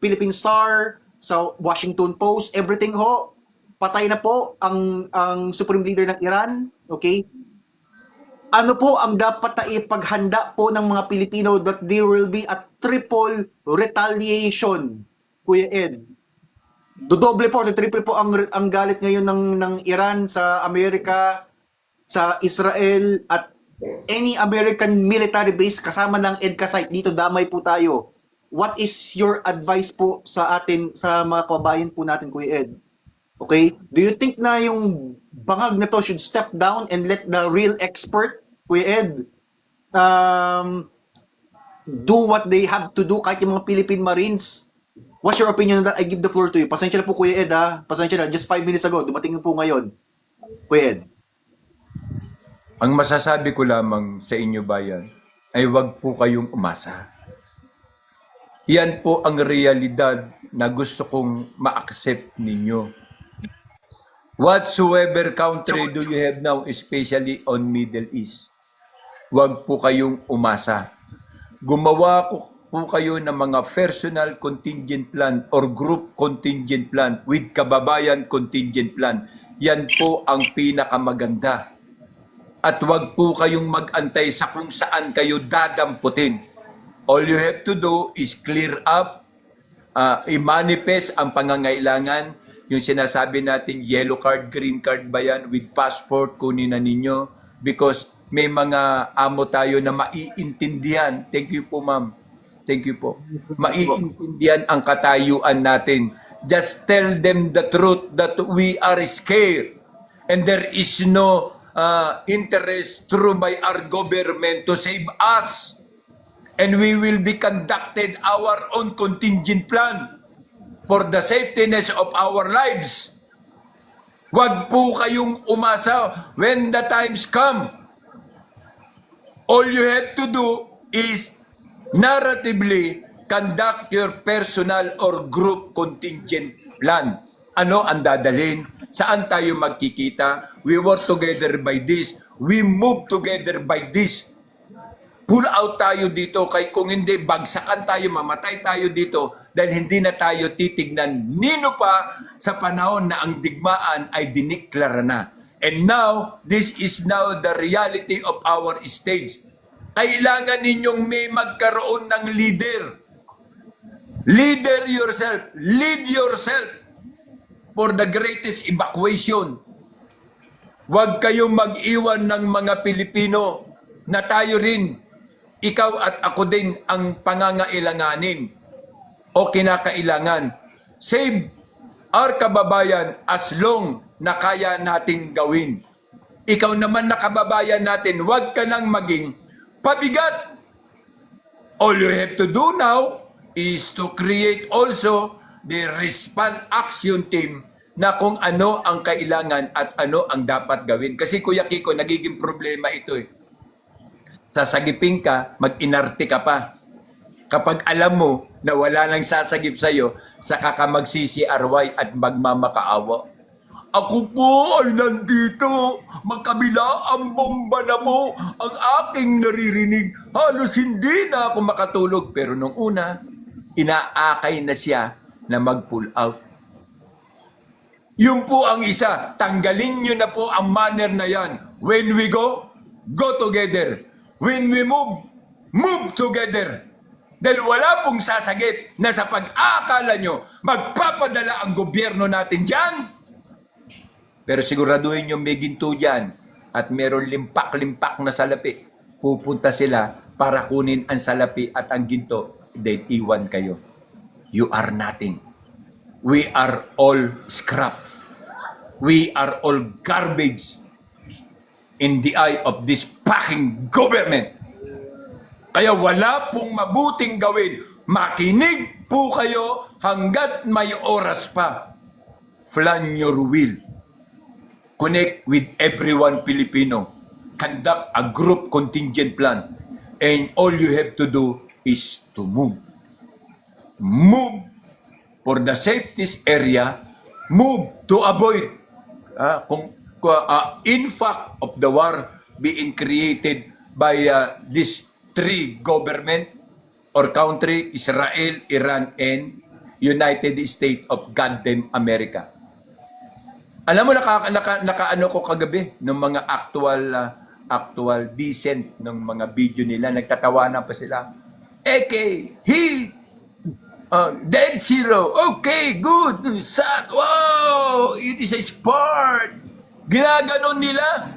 Speaker 2: Philippine Star, sa Washington Post, everything ho, patay na po ang supreme leader ng Iran, okay? Ano po ang dapat na ipaghanda po ng mga Pilipino that there will be a triple retaliation, Kuya Ed? Dodoble po, triple po ang galit ngayon ng Iran sa Amerika, sa Israel, at any American military base kasama ng EDCA site. Dito damay po tayo. What is your advice po sa atin, sa mga kababayan po natin, Kuya Ed? Okay? Do you think na yung bangag na to should step down and let the real expert, Kuya Ed, do what they have to do, kahit yung mga Philippine Marines? What's your opinion on that? I give the floor to you. Pasensya na po, Kuya Ed, ha? Pasensya na. Just 5 minutes ago. Dumating po ngayon. Kuya Ed.
Speaker 1: Ang masasabi ko lamang sa inyo, bayan, ay wag po kayong umasa. Yan po ang realidad na gusto kong ma-accept ninyo. Whatsoever country do you have now, especially on Middle East, huwag po kayong umasa. Gumawa po kayo ng mga personal contingent plan or group contingent plan with kababayan contingent plan. Yan po ang pinakamaganda. At huwag po kayong mag-antay sa kung saan kayo dadamputin. All you have to do is clear up, i-manifest ang pangangailangan, yung sinasabi natin yellow card, green card ba yan, with passport, kunin na ninyo. Because may mga amo tayo na maiintindihan. Thank you po, ma'am. Thank you po. Maiintindihan ang katayuan natin. Just tell them the truth that we are scared. And there is no interest through by our government to save us. And we will be conducted our own contingent plan for the safetyness of our lives. Huwag po kayong umasa when the times come. All you have to do is narratively conduct your personal or group contingent plan. Ano ang dadalhin? Saan tayo magkikita? We work together by this. We move together by this. Pull out tayo dito kay kung hindi bagsakan tayo, mamatay tayo dito dahil hindi na tayo titignan nino pa sa panahon na ang digmaan ay diniklara na. And now, this is now the reality of our stage. Kailangan ninyong may magkaroon ng leader. Leader yourself. Lead yourself for the greatest evacuation. Huwag kayong mag-iwan ng mga Pilipino na tayo rin, ikaw at ako din ang pangangailanganin o kinakailangan. Save our kababayan as long na kaya nating gawin. Ikaw naman na kababayan natin, huwag ka nang maging pabigat. All you have to do now is to create also the response action team na kung ano ang kailangan at ano ang dapat gawin. Kasi Kuya Kiko, nagiging problema ito eh. Sasagipin ka, mag-inarte ka pa. Kapag alam mo na wala nang sasagip sa'yo, saka ka mag-CCRY at magmamakaawa. Ako po ay nandito, magkabila ang bomba na po ang aking naririnig. Halos hindi na ako makatulog. Pero nung una, inaakay na siya na mag-pull out. Yun po ang isa. Tanggalin nyo na po ang manner na yan. When we go, go together. When we move, move together. Dahil wala pong sasagip na sa pag-aakala nyo, magpapadala ang gobyerno natin dyan. Pero siguraduhin nyo may ginto dyan at meron limpak-limpak na salapi. Pupunta sila para kunin ang salapi at ang ginto. Then iwan kayo. You are nothing. We are all scrap. We are all garbage in the eye of this fucking government. Kaya wala pong mabuting gawin. Makinig po kayo hanggat may oras pa. Plan your will. Connect with everyone Filipino. Conduct a group contingent plan. And all you have to do is to move. Move for the safest area. Move to avoid impact of the war being created by these three government or country, Israel, Iran, and United States of goddamn America. Alam mo, naka-ano ko kagabi ng mga actual decent ng mga video nila, nagtatawanan pa sila. Dead zero. Okay, good. Sad. Wow, it is a sport. Ginaganon nila.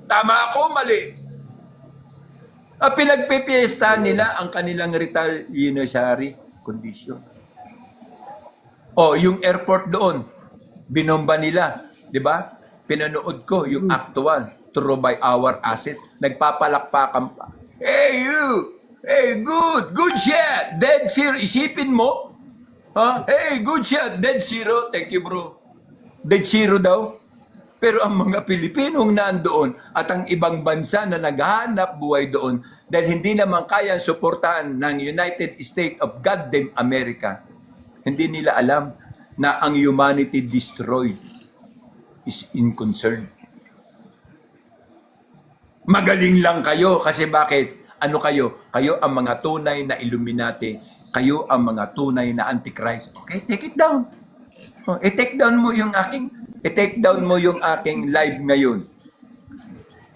Speaker 1: Tama ako, mali. Pinagpipiestahan nila ang kanilang retaliatory condition. Yung airport doon, binomba nila. Di ba? Pinanood ko yung actual through by our asset. Nagpapalakpakan pa. Hey, you! Hey, good shot! Dead zero. Isipin mo? Hey, good shot! Dead zero. Thank you, bro. Dead zero daw. Pero ang mga Pilipinong nandoon at ang ibang bansa na naghahanap buhay doon dahil hindi naman kaya suportahan ng United States of goddamn America, hindi nila alam na ang humanity destroyed. is unconcerned. Magaling lang kayo kasi bakit? Ano kayo? Kayo ang mga tunay na Illuminati. Kayo ang mga tunay na Antichrist. Okay, take it down. Oh, i-take down mo yung aking live ngayon.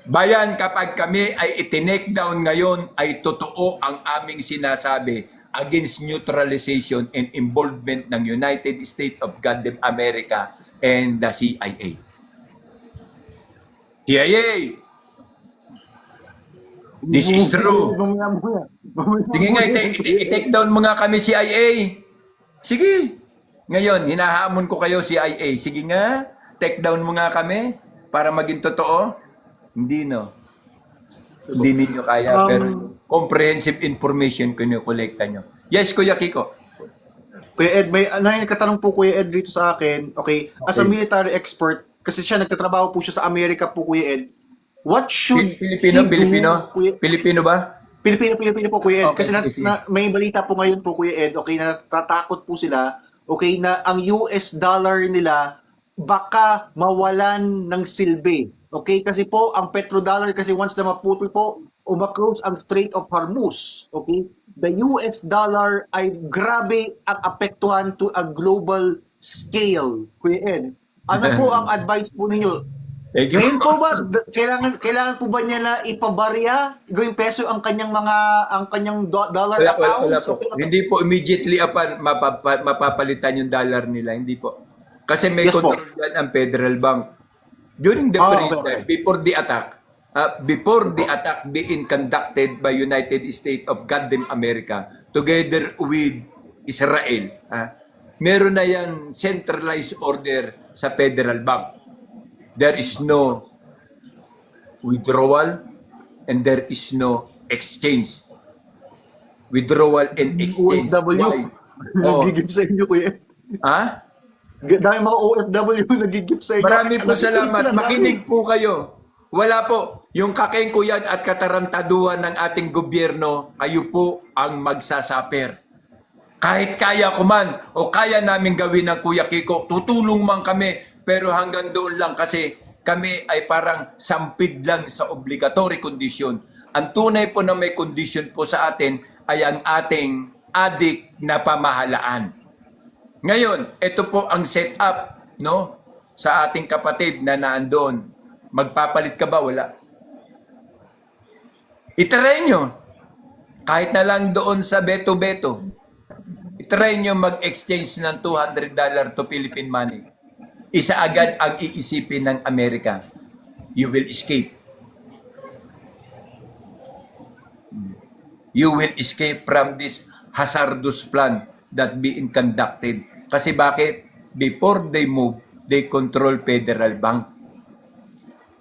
Speaker 1: Bayan, kapag kami ay itinake down ngayon, ay totoo ang aming sinasabi against neutralization and involvement ng United States of Goddamn America and the CIA. CIA! This is true. Sige nga, i-take down mo nga kami CIA. Sige. Ngayon, hinahamon ko kayo CIA. Sige nga, take down mo nga kami para maging totoo. Hindi, no? Hindi ninyo kaya, pero comprehensive information kinu-collecta nyo. Yes, Kuya Kiko.
Speaker 2: Kuya Ed, may nagkatanong po Kuya Ed dito sa akin. Okay, as a military expert, kasi siya nagtatrabaho po siya sa Amerika po Kuya Ed. What should
Speaker 1: Pilipino ba?
Speaker 2: Pilipino po Kuya Ed.
Speaker 1: Okay,
Speaker 2: Kasi may balita po ngayon po Kuya Ed, okay, na natatakot po sila, okay, na ang US dollar nila baka mawalan ng silbi. Okay, kasi po ang petrodollar kasi once na maputol po, umaklose ang Strait of Hormuz. Okay, the US dollar ay grabe ang apektuhan to a global scale. Kuya Ed, ano po ang advice po ninyo? Ngayon po ba kailangan po ba niya na ipabarya gawing peso ang kanyang dollar accounts?
Speaker 1: Wala po. Hindi po immediately upon mapapalitan yung dollar nila, hindi po. Kasi may control yan ang Federal Bank. During the period time, before the attack being conducted by United States of Goddamn America together with Israel, meron na yan centralized order sa Federal Bank. There is no withdrawal and there is no exchange. Withdrawal and exchange.
Speaker 2: OFW. Nagigip sa inyo, Kuya.
Speaker 1: Ha?
Speaker 2: Dahil mga OFW nagigip sa inyo.
Speaker 1: Marami po salamat. Makinig po kayo. Wala po. Yung kakengkuyan at katarantaduhan ng ating gobyerno, kayo po ang magsasaper. Kahit kaya ko man o kaya namin gawin ng Kuya Kiko, tutulong man kami. Pero hanggang doon lang kasi kami ay parang sampid lang sa obligatory condition. Ang tunay po na may condition po sa atin ay ang ating adik na pamahalaan. Ngayon, ito po ang setup, no, sa ating kapatid na naandoon. Magpapalit ka ba? Wala. Itry nyo. Kahit na lang doon sa beto-beto. Itry nyo mag-exchange ng $200 to Philippine money. Isa agad ang iisipin ng Amerika. You will escape. You will escape from this hazardous plan that being conducted. Kasi bakit? Before they move, they control Federal Bank.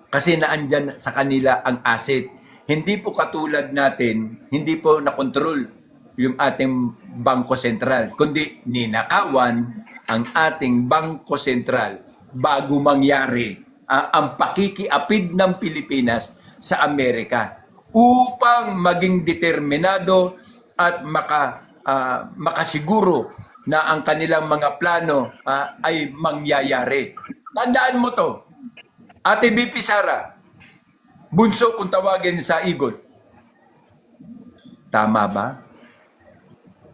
Speaker 1: Kasi naandyan sa kanila ang asset. Hindi po katulad natin, hindi po nakontrol yung ating Bangko Sentral, kundi ninakawan ang ating Bangko Sentral bago mangyari ang pakikiapid ng Pilipinas sa Amerika upang maging determinado at makasiguro na ang kanilang mga plano ay mangyayari. Tandaan mo to. Ate BP Sara, bunso kung tawagin sa Igor. Tama ba?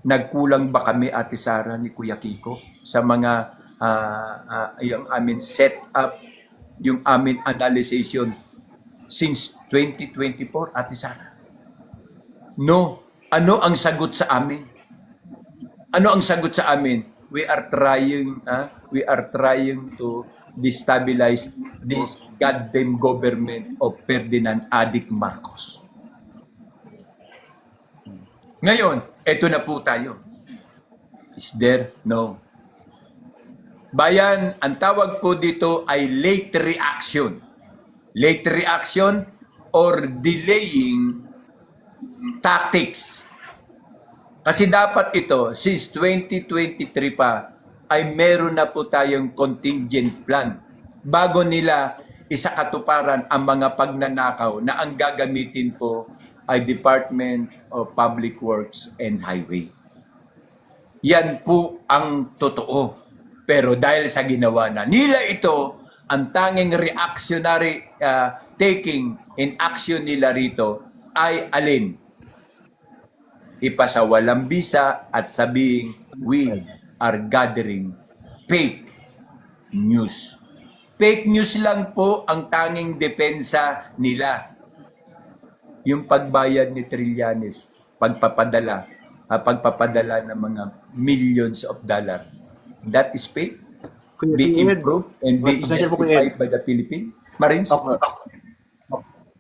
Speaker 1: Nagkulang ba kami, Ate Sara, ni Kuya Kiko sa mga yung amin set up, yung amin analyzation since 2024, Ate Sara? No. Ano ang sagot sa amin? Ano ang sagot sa amin? We are trying to destabilize this goddamn government of Ferdinand Adik Marcos. Ngayon, eto na po tayo. Is there? No. Bayan, ang tawag po dito ay late reaction. Late reaction or delaying tactics. Kasi dapat ito, since 2023 pa, ay meron na po tayong contingent plan. Bago nila isakatuparan ang mga pagnanakaw na ang gagamitin po ay Department of Public Works and Highway. Yan po ang totoo. Pero dahil sa ginawa na nila ito, ang tanging reactionary taking in action nila rito ay alin? Ipasawalang bisa at sabing we are gathering fake news. Fake news lang po ang tanging depensa nila. Yung pagbayad ni Trillanes, pagpapadala ng mga millions of dollars. That is fake.
Speaker 2: Kuya
Speaker 1: Be
Speaker 2: Ed,
Speaker 1: improved and be
Speaker 2: pasensya po, Kuya Ed.
Speaker 1: justified by the Philippine Marines.
Speaker 2: Okay.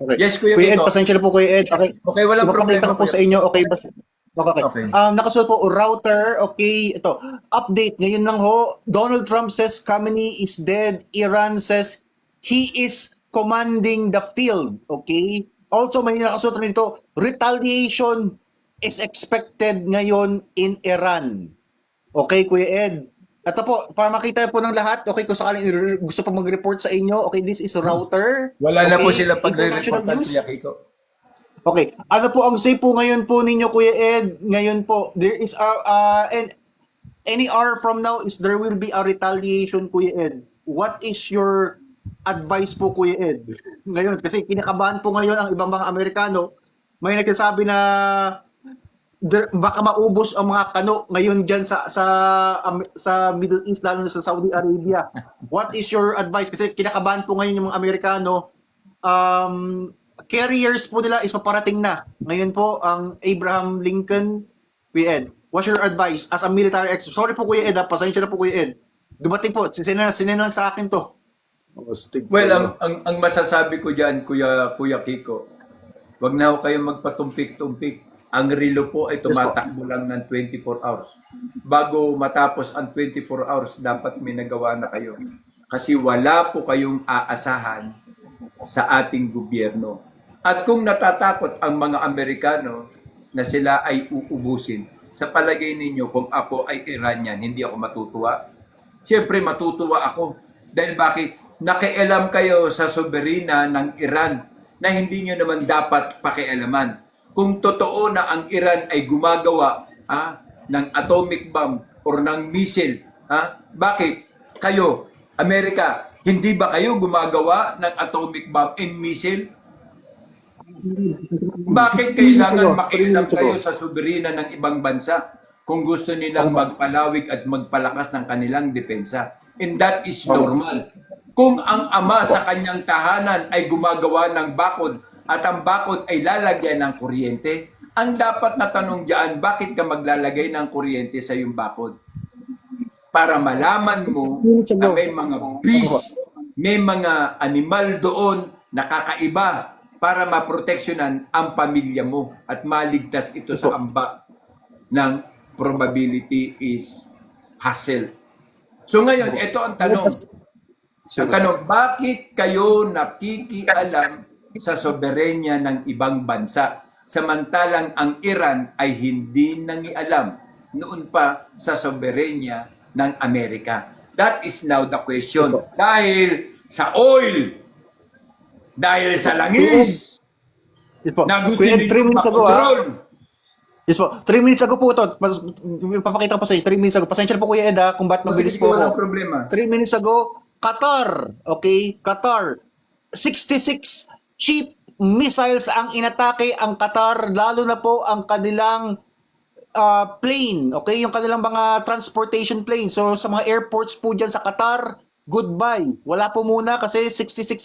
Speaker 2: Okay.
Speaker 1: Yes, Kuya
Speaker 2: Kuya Ed,
Speaker 1: Kiko.
Speaker 2: pasensya na po, Kuya Ed. Okay.
Speaker 1: Okay, walang
Speaker 2: Ipapakita
Speaker 1: problema.
Speaker 2: ko po sa inyo. Okay, okay.
Speaker 1: Okay.
Speaker 2: Nakasunod po, router. Okay, ito. Update. Ngayon lang ho, Donald Trump says Khamenei is dead. Iran says he is commanding the field. Okay? Also, may nakasunod rin ito, retaliation is expected ngayon in Iran. Okay, Kuya Ed. Ito po, para makita po ng lahat, okay, kung sakaling gusto pa mag-report sa inyo, okay, this is router.
Speaker 1: Wala na
Speaker 2: okay,
Speaker 1: po sila
Speaker 2: international
Speaker 1: pagre-reportan,
Speaker 2: news.
Speaker 1: Kuya Kiko.
Speaker 2: Okay, ano po ang say po ngayon po ninyo, Kuya Ed? Ngayon po, there is and any hour from now is there will be a retaliation, Kuya Ed. What is your advice po, Kuya Ed? Ngayon, kasi kinakabahan po ngayon ang ibang mga Amerikano. May nagsasabi na baka maubos ang mga kano ngayon diyan sa Middle East, lalo na sa Saudi Arabia. What is your advice? Kasi kinakabahan po ngayon yung mga Amerikano. Carriers po nila is paparating na. Ngayon po ang Abraham Lincoln. Kuya Ed, what's your advice as a military expert? Sorry po, Kuya Ed, pasensya na po, Kuya Ed. Dumating po, sinena lang sa akin to.
Speaker 1: Well, ang masasabi ko diyan, Kuya Kiko, wag na ho kayong magpatumpik-tumpik. Ang relo po ay tumatakbo lang ng 24 hours. Bago matapos ang 24 hours, dapat may nagawa na kayo. Kasi wala po kayong aasahan sa ating gobyerno. At kung natatakot ang mga Amerikano na sila ay uubusin, sa palagay ninyo kung ako ay Iranian, hindi ako matutuwa? Siyempre matutuwa ako. Dahil bakit? Nakialam kayo sa soberina ng Iran na hindi nyo naman dapat pakialaman. Kung totoo na ang Iran ay gumagawa ng atomic bomb or ng missile, bakit kayo, Amerika, hindi ba kayo gumagawa ng atomic bomb and missile? Bakit kailangan makialam kayo sa soberina ng ibang bansa kung gusto nilang magpalawig at magpalakas ng kanilang depensa? And that is normal. Kung ang ama sa kanyang tahanan ay gumagawa ng bakod at ang bakod ay lalagyan ng kuryente, ang dapat na tanong diyan, bakit ka maglalagay ng kuryente sa iyong bakod? Para malaman mo na may mga beast, may mga animal doon na kakaiba para maproteksyonan ang pamilya mo at maligtas ito sa amba ng probability is hassle. So ngayon, ito ang tanong. Ang tanong, bakit kayo nakikialam sa soberenya ng ibang bansa, samantalang ang Iran ay hindi nangialam noon pa sa soberenya ng Amerika? That is now the question. Dahil sa oil, dahil sa langis, na gusto
Speaker 2: Kuya Ed, 3 minutes ago,
Speaker 1: makontrol.
Speaker 2: Yes po. 3 minutes ago po ito. Papakita ko po sa inyo. 3 minutes ago. Pasensya na po, Kuya Ed, kung ba't mabilis po
Speaker 1: Walang
Speaker 2: ako.
Speaker 1: problema.
Speaker 2: 3 minutes ago, Qatar. Okay? Qatar. 66 cheap missiles ang inatake ang Qatar, lalo na po ang kanilang plane. Okay? Yung kanilang mga transportation plane. So, sa mga airports po dyan sa Qatar, goodbye. Wala po muna kasi 66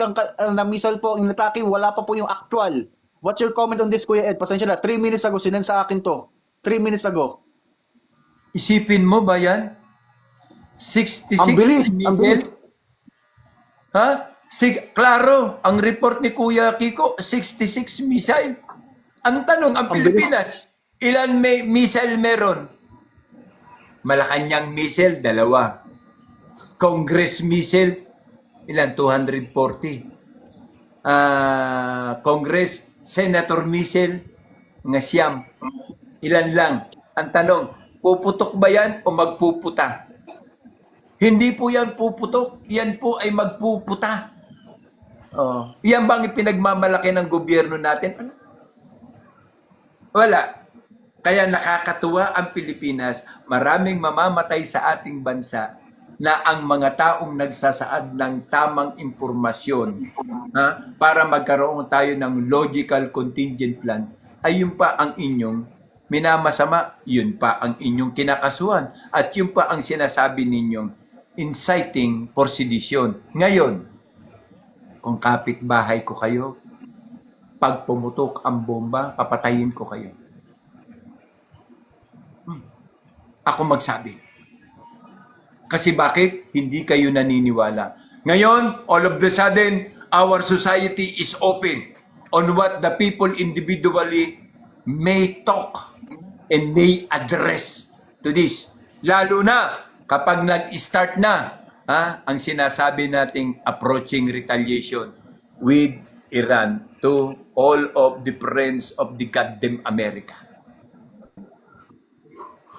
Speaker 2: na missile po ang inatake. Wala pa po yung actual. What's your comment on this, Kuya Ed? Pasensya na. 3 minutes ago, sinend sa akin to. 3 minutes ago.
Speaker 1: Isipin mo ba yan? 66
Speaker 2: Ang bilis, ang bilis.
Speaker 1: missile? Ha? Klaro, ang report ni Kuya Kiko, 66 missile. Ang tanong, ang Pilipinas, ilan may missile meron? Malacanang missile, 2. Congress missile, ilan? 240. Congress, Senator missile, nga 9. Ilan lang? Ang tanong, puputok ba yan o magpuputa? Hindi po yan puputok, yan po ay magpuputa. Yan bang ipinagmamalaki ng gobyerno natin? Ano? Wala. Kaya nakakatuwa ang Pilipinas, maraming mamamatay sa ating bansa na ang mga taong nagsasaad ng tamang impormasyon para magkaroon tayo ng logical contingent plan, ay yun pa ang inyong minamasama, yun pa ang inyong kinakasuhan, at yun pa ang sinasabi ninyong inciting for sedition. Ngayon, kung kapitbahay ko kayo, pag pumutok ang bomba, papatayin ko kayo. Ako magsabi. Kasi bakit? Hindi kayo naniniwala. Ngayon, all of the sudden, our society is open on what the people individually may talk and may address to this. Lalo na kapag nag-start na ang sinasabi nating approaching retaliation with Iran to all of the friends of the goddamn America.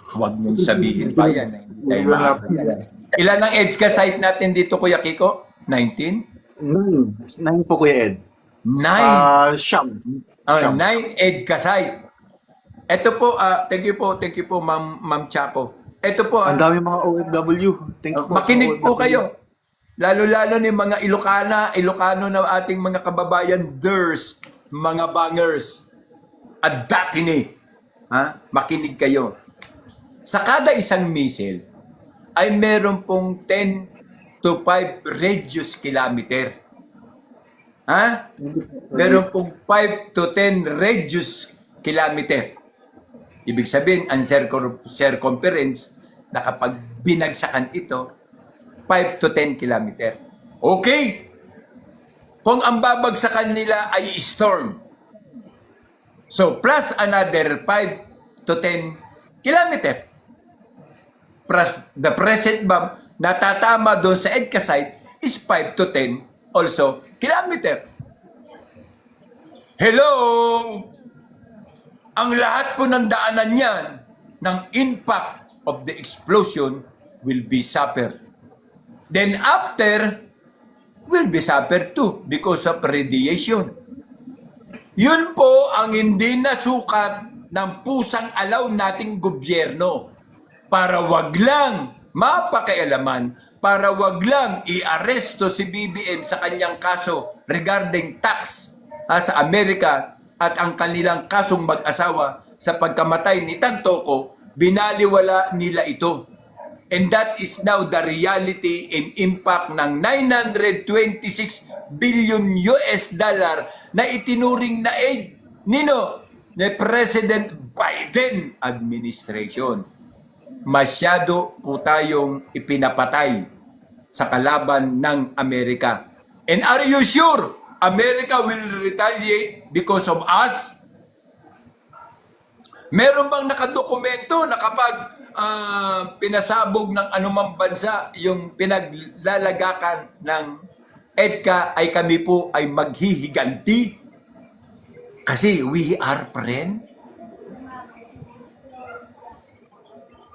Speaker 1: Huwag mong sabihin pa yan. Hindi tayo makakaya. Ilan ang EDSA site natin dito, Kuya Kiko? 19?
Speaker 2: 9 po, Kuya Ed.
Speaker 1: 9.
Speaker 2: Siyam.
Speaker 1: 9 EDSA site. Ito po, thank you po, Ma'am Chapo. Ito po,
Speaker 2: Ang dami mga OFW. Thank you po.
Speaker 1: makinig po
Speaker 2: OFW.
Speaker 1: kayo. Lalo-lalo ni mga Ilocano na ating mga kababayan, DERS, mga bangers, at dakini. Makinig kayo. Sa kada isang missile, ay meron pong 10 to 5 radius kilometer. Meron pong 5 to 10 radius kilometer. Ibig sabihin, ang circumference na kapag binagsakan ito, 5 to 10 kilometer. Okay? Kung ang babagsakan nila ay storm, so plus another 5 to 10 kilometer. Plus the present bomb na tatama doon sa EDCA site is 5 to 10 also kilometer. Hello! Ang lahat po ng daanan yan ng impact of the explosion will be suffered. Then after, will be suffered too because of radiation. Yun po ang hindi nasukat ng pusang alaw nating gobyerno para wag lang mapakialaman, para wag lang i-aresto si BBM sa kanyang kaso regarding tax sa Amerika at ang kanilang kasong mag-asawa sa pagkamatay ni Tantoco, binaliwala nila ito. And that is now the reality and impact ng 926 billion US dollar na itinuring na aid nino ni President Biden administration. Masyado po tayong ipinapatay sa kalaban ng Amerika. And are you sure America will retaliate because of us? Meron bang nakadokumento na kapag pinasabog ng anumang bansa yung pinaglalagakan ng EDCA ay kami po ay maghihiganti? Kasi we are friend?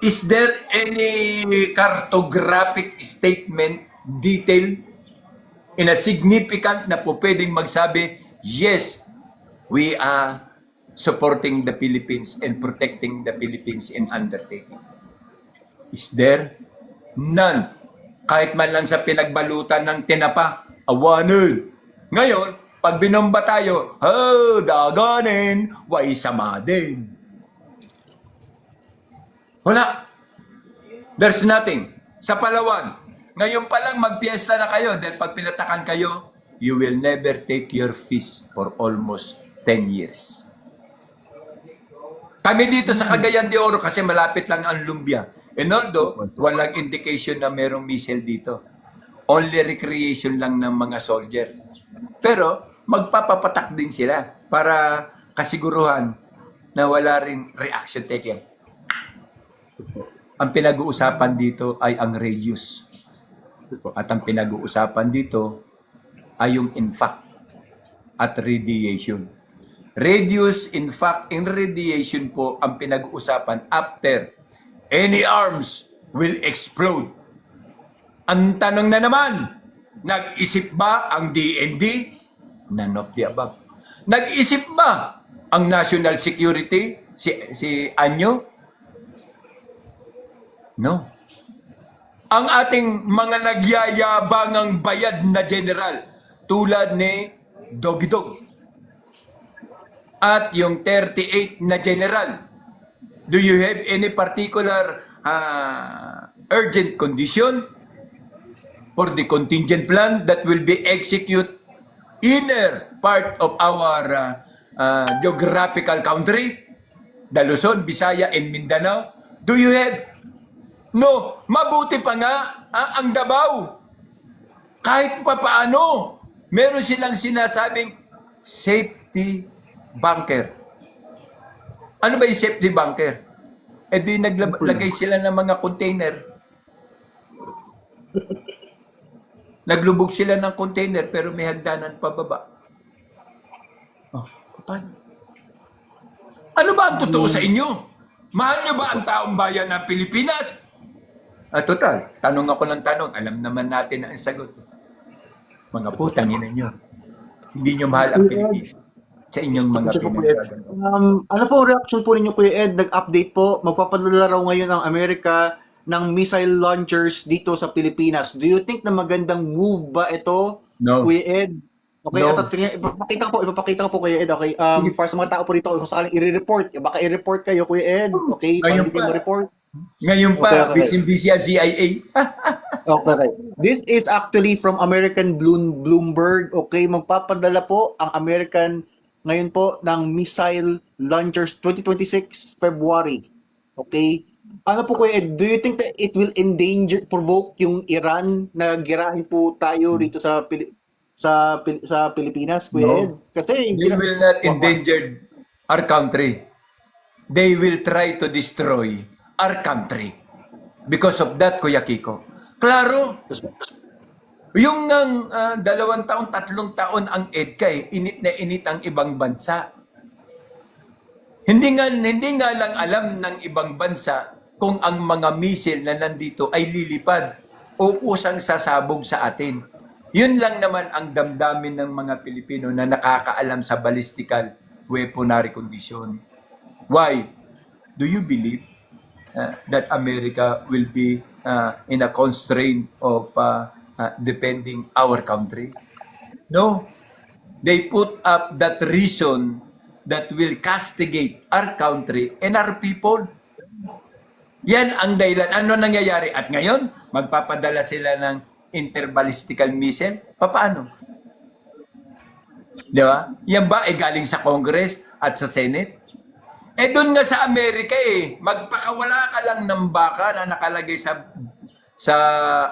Speaker 1: Is there any cartographic statement, detail, in a significant na po pwedeng magsabi, yes, we are supporting the Philippines and protecting the Philippines in undertaking? Is there? None. Kahit man lang sa pinagbalutan ng tinapa, awanan. Ngayon, pag binomba tayo, daganin, way sama din. Wala. There's nothing. Sa Palawan, ngayon pa lang magpiesta na kayo dahil pag pinatakan kayo, you will never take your feast for almost 10 years. Kami dito sa Cagayan de Oro kasi malapit lang ang Lumbia. And although, walang indication na merong missile dito. Only recreation lang ng mga soldier. Pero, magpapapatak din sila para kasiguruhan na wala ring reaction taken. Ang pinag-uusapan dito ay ang radius. At ang pinag-uusapan dito ay yung impact at radiation. Radius, impact, and radiation po ang pinag-uusapan after any arms will explode. Ang tanong na naman, nag-isip ba ang DND? None of the above. Nag-isip ba ang national security, si Anyo? No. ang ating mga nagyayabangang bayad na general tulad ni Dogidog at yung 38 na general. Do you have any particular urgent condition for the contingent plan that will be executed inner part of our geographical country, the Luzon, Visaya, and Mindanao? Do you have? No, mabuti pa nga ang Davao. Kahit pa paano, meron silang sinasabing safety bunker. Ano ba yung safety bunker? Eh di naglagay sila ng mga container. Naglubog sila ng container pero may hagdanan pababa. Oh, paano? Ano ba ang totoo sa inyo? Mahal nyo ba ang taong bayan ng Pilipinas? Total, tanong ako ng tanong, alam naman natin na ang sagot. Mga putang ina nyo. Hindi nyo mahal ang Pilipinas sa inyong mga pinagagawa.
Speaker 2: Ano po reaction po ninyo, Kuya Ed? Nag-update po, magpapadala raw ngayon ang Amerika ng missile launchers dito sa Pilipinas. Do you think na magandang move ba ito,
Speaker 1: No.
Speaker 2: Kuya Ed? Okay,
Speaker 1: No.
Speaker 2: ipapakita ko po, Kuya Ed. Okay, para sa mga tao po rito, kung sakaling i-report, baka i-report kayo, Kuya Ed. Okay,
Speaker 1: Ngayon
Speaker 2: para hindi
Speaker 1: pa.
Speaker 2: ma-report.
Speaker 1: Ngayon pa,
Speaker 2: Okay.
Speaker 1: busy ang CIA.
Speaker 2: Okay. This is actually from American Bloomberg. Okay, magpapadala po ang American ngayon po ng missile launchers 2026 February. Okay? Ano po Kuya Ed, do you think that it will provoke yung Iran na girahin po tayo rito sa Pilipinas, Kuya
Speaker 1: No.
Speaker 2: Ed? Kasi
Speaker 1: They will not endanger our country. They will try to destroy our country. Because of that, Kuya Kiko. Klaro, yung 2 taon, 3 taon ang EDCA, init na init ang ibang bansa. Hindi nga lang alam ng ibang bansa kung ang mga misil na nandito ay lilipad o kusang sasabog sa atin. Yun lang naman ang damdamin ng mga Pilipino na nakakaalam sa ballistical weaponry condition. Why? Do you believe that America will be in a constraint of defending our country? No. They put up that reason that will castigate our country and our people. Yan ang dahilan. Ano nangyayari? At ngayon, magpapadala sila ng interballistical missile. Paano? Di ba? Yan ba ay galing sa Congress at sa Senate? Eh doon nga sa Amerika magpakawala ka lang ng baka na nakalagay sa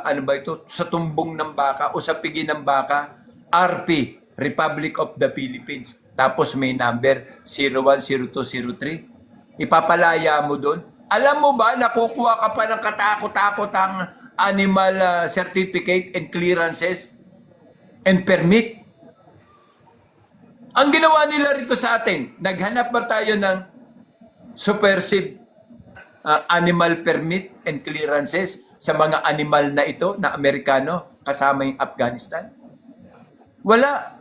Speaker 1: ano ba ito? Sa tumbong ng baka o sa pigi ng baka, RP, Republic of the Philippines. Tapos may number 010203. Ipapalaya mo doon. Alam mo ba, nakukuha ka pa ng katakot-takot-ang animal certificate and clearances and permit. Ang ginawa nila rito sa atin, naghanap ba tayo ng subversive animal permit and clearances sa mga animal na ito na Amerikano kasama yung Afghanistan? Wala.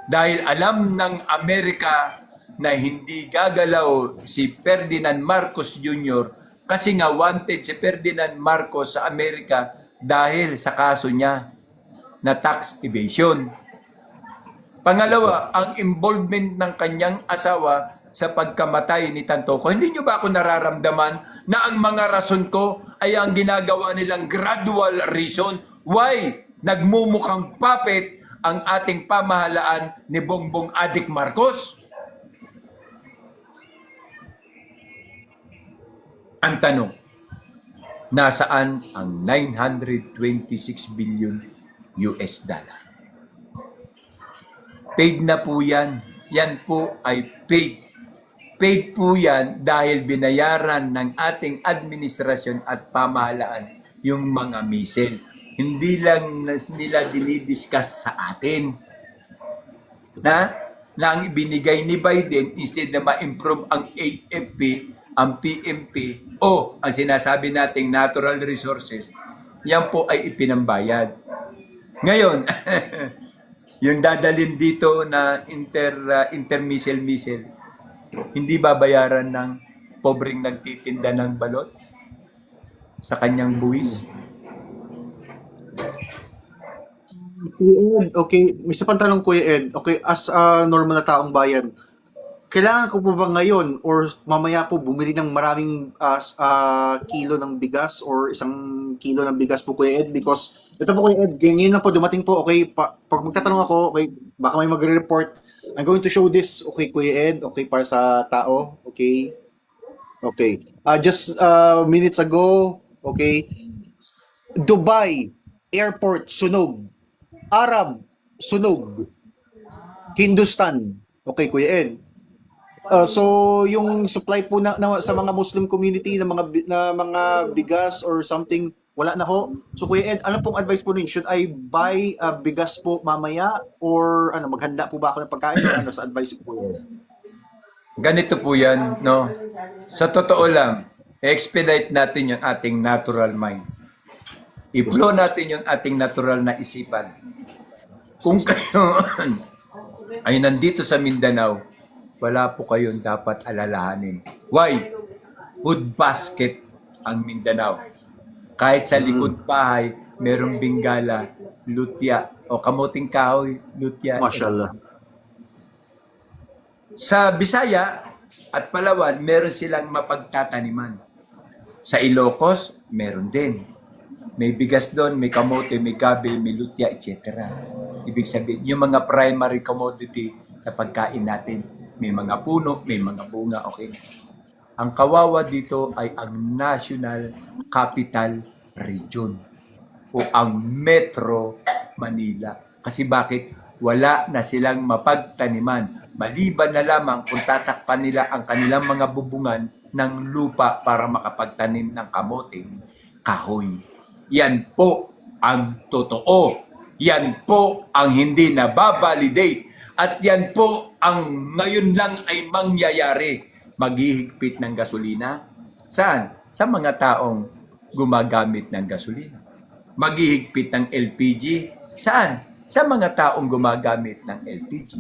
Speaker 1: Dahil alam ng Amerika na hindi gagalaw si Ferdinand Marcos Jr. kasi nga wanted si Ferdinand Marcos sa Amerika dahil sa kaso niya na tax evasion. Pangalawa, ang involvement ng kanyang asawa sa pagkamatay ni Tantoco. Hindi nyo ba ako nararamdaman na ang mga rason ko ay ang ginagawa nilang gradual reason why nagmumukhang puppet ang ating pamahalaan ni Bongbong Adik Marcos? Ang tanong, nasaan ang 926 billion US dollar? Paid na po yan. Yan po ay paid. Paid po yan dahil binayaran ng ating administrasyon at pamahalaan yung mga misil. Hindi lang nila dinidiscuss sa atin na ang ibinigay ni Biden instead na ma-improve ang AFP, ang PMP o ang sinasabi nating natural resources, yan po ay ipinambayad. Ngayon, yung dadalhin dito na intermissile-missile, hindi babayaran ng pobreng nagtitinda ng balot sa kanyang buwis?
Speaker 2: Kuya Ed, okay, may isa pang tanong Kuya Ed. Okay, as a normal na taong bayan, kailangan ko po ba ngayon or mamaya po bumili ng maraming kilo ng bigas or isang kilo ng bigas po Kuya Ed? Because ito po Kuya Ed, ngayon lang po dumating po, okay, pag magtatanong ako, okay, baka may magre-report. I'm going to show this, okay Kuya Ed, okay, para sa tao, okay? Okay. Just minutes ago, okay, Dubai Airport sunog. Arab sunog. Hindustan. Okay, Kuya Ed. So yung supply po sa mga Muslim community na mga bigas or something wala na ho. So Kuya Ed, ano pong advice po ninyo? Should I buy bigas po mamaya or ano maghanda po ba ako ng pagkain or ano sa advice po Kuya Ed?
Speaker 1: Ganito po yan, no? Sa totoo lang, expedite natin yung ating natural mind. I-flow natin yung ating natural na isipan. Kung kayo ay nandito sa Mindanao, wala po kayong dapat alalahanin. Why? Food basket ang Mindanao. Kahit sa likod bahay, merong bingala, lutya, o kamuting kahoy, lutya.
Speaker 2: Mashallah.
Speaker 1: Sa Bisaya at Palawan, meron silang mapagtataniman. Sa Ilocos, meron din. May bigas doon, may kamote, may gabi, may lutya, etc. Ibig sabihin, yung mga primary commodity na pagkain natin, may mga puno, may mga bunga, okay? Ang kawawa dito ay ang National Capital Region o ang Metro Manila. Kasi bakit? Wala na silang mapagtaniman. Maliban na lamang kung tatakpan nila ang kanilang mga bubungan ng lupa para makapagtanim ng kamoting kahoy. Yan po ang totoo. Yan po ang hindi nababalidate. At yan po ang ngayon lang ay mangyayari. Maghihigpit ng gasolina. Saan? Sa mga taong gumagamit ng gasolina. Maghihigpit ng LPG. Saan? Sa mga taong gumagamit ng LPG.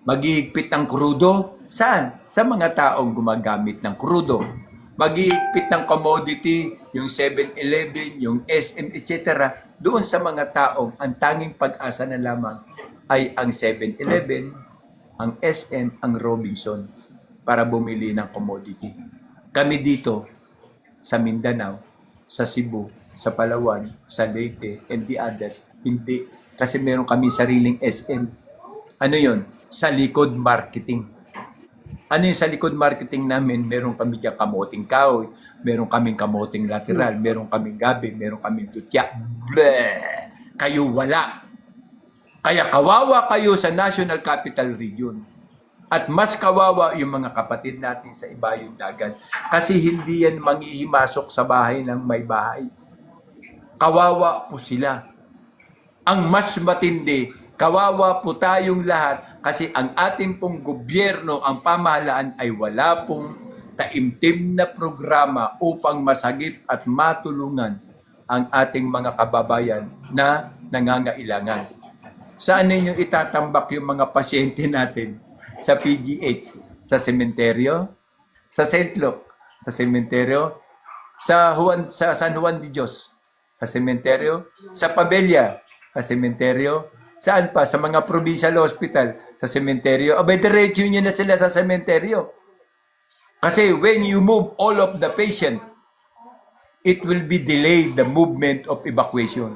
Speaker 1: Maghihigpit ng krudo. Saan? Sa mga taong gumagamit ng krudo. Maghihigpit ng commodity, yung 7-Eleven, yung SM, etc. Doon sa mga taong ang tanging pag-asa na lamang ay ang 7-Eleven, ang SM, ang Robinson para bumili ng commodity. Kami dito sa Mindanao, sa Cebu, sa Palawan, sa Leyte, and the others, hindi. Kasi meron kami sariling SM. Ano yon? Sa likod marketing. Ano yung sa likod marketing namin? Meron kami dyan kamoting kahoy, meron kaming kamoting lateral, meron kaming gabi, meron kaming tutya. Bleh! Kayo wala. Kaya kawawa kayo sa National Capital Region. At mas kawawa yung mga kapatid natin sa ibayong dagat. Kasi hindi yan manghihimasok sa bahay ng may bahay. Kawawa po sila. Ang mas matindi, kawawa po tayong lahat kasi ang ating pong gobyerno, ang pamahalaan ay wala pong taimtim na programa upang masagip at matulungan ang ating mga kababayan na nangangailangan. Saan ninyo itatambak yung mga pasyente natin? Sa PGH, sa sementeryo, sa St. Luke, sa sementeryo, sa San Juan de Dios, sa sementeryo, sa Pabella, sa sementeryo, saan pa? Sa mga provincial hospital, sa sementeryo. Abay, diretso nyo na sila sa sementeryo. Kasi when you move all of the patient, it will be delayed the movement of evacuation.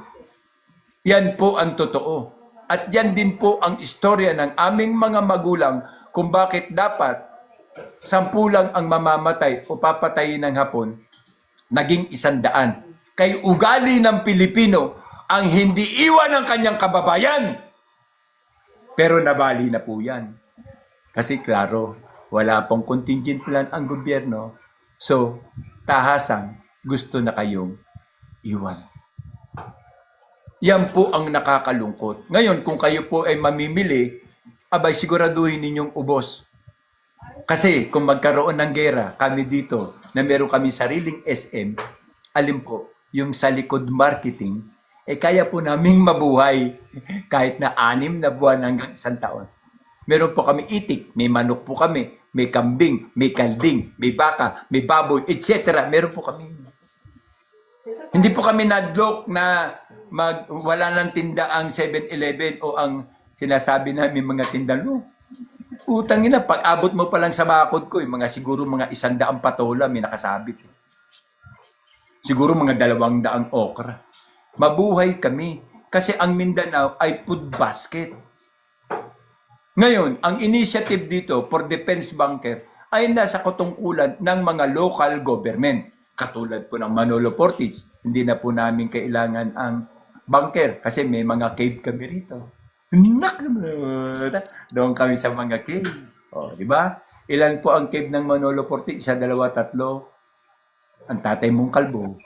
Speaker 1: Yan po ang totoo. At yan din po ang istorya ng aming mga magulang kung bakit dapat 10 lang ang mamamatay o papatayin ng hapon, naging 100. Kay ugali ng Pilipino ang hindi iwan ng kanyang kababayan. Pero nabali na po yan. Kasi klaro, wala pong contingent plan ang gobyerno. So, tahasan, gusto na kayong iwan. Yan po ang nakakalungkot. Ngayon, kung kayo po ay mamimili, abay siguraduhin ninyong ubos. Kasi kung magkaroon ng gera, kami dito, na meron kami sariling SM, alin po, yung sa likod marketing, kaya po naming mabuhay kahit na 6 na buwan hanggang 1 taon. Meron po kami itik, may manok po kami, may kambing, may kalding, may baka, may baboy, etc. Meron po kami. Hindi po kami nadlok na wala nang tinda ang 7-Eleven o ang sinasabi namin mga tinda, no? Utang ina, pag abot mo pa lang sa bakod ko, mga siguro mga 100 patola may nakasabit. Siguro mga 200 okra. Mabuhay kami. Kasi ang Mindanao ay food basket. Ngayon, ang initiative dito for defense bunker ay nasa katungkulan ng mga local government. Katulad po ng Manolo Portage. Hindi na po namin kailangan ang bunker kasi may mga cave kami rito. Doon kami sa mga cave. O, di ba? Ilan po ang cave ng Manolo Portage? 1, 2, 3. Ang tatay mong kalbo.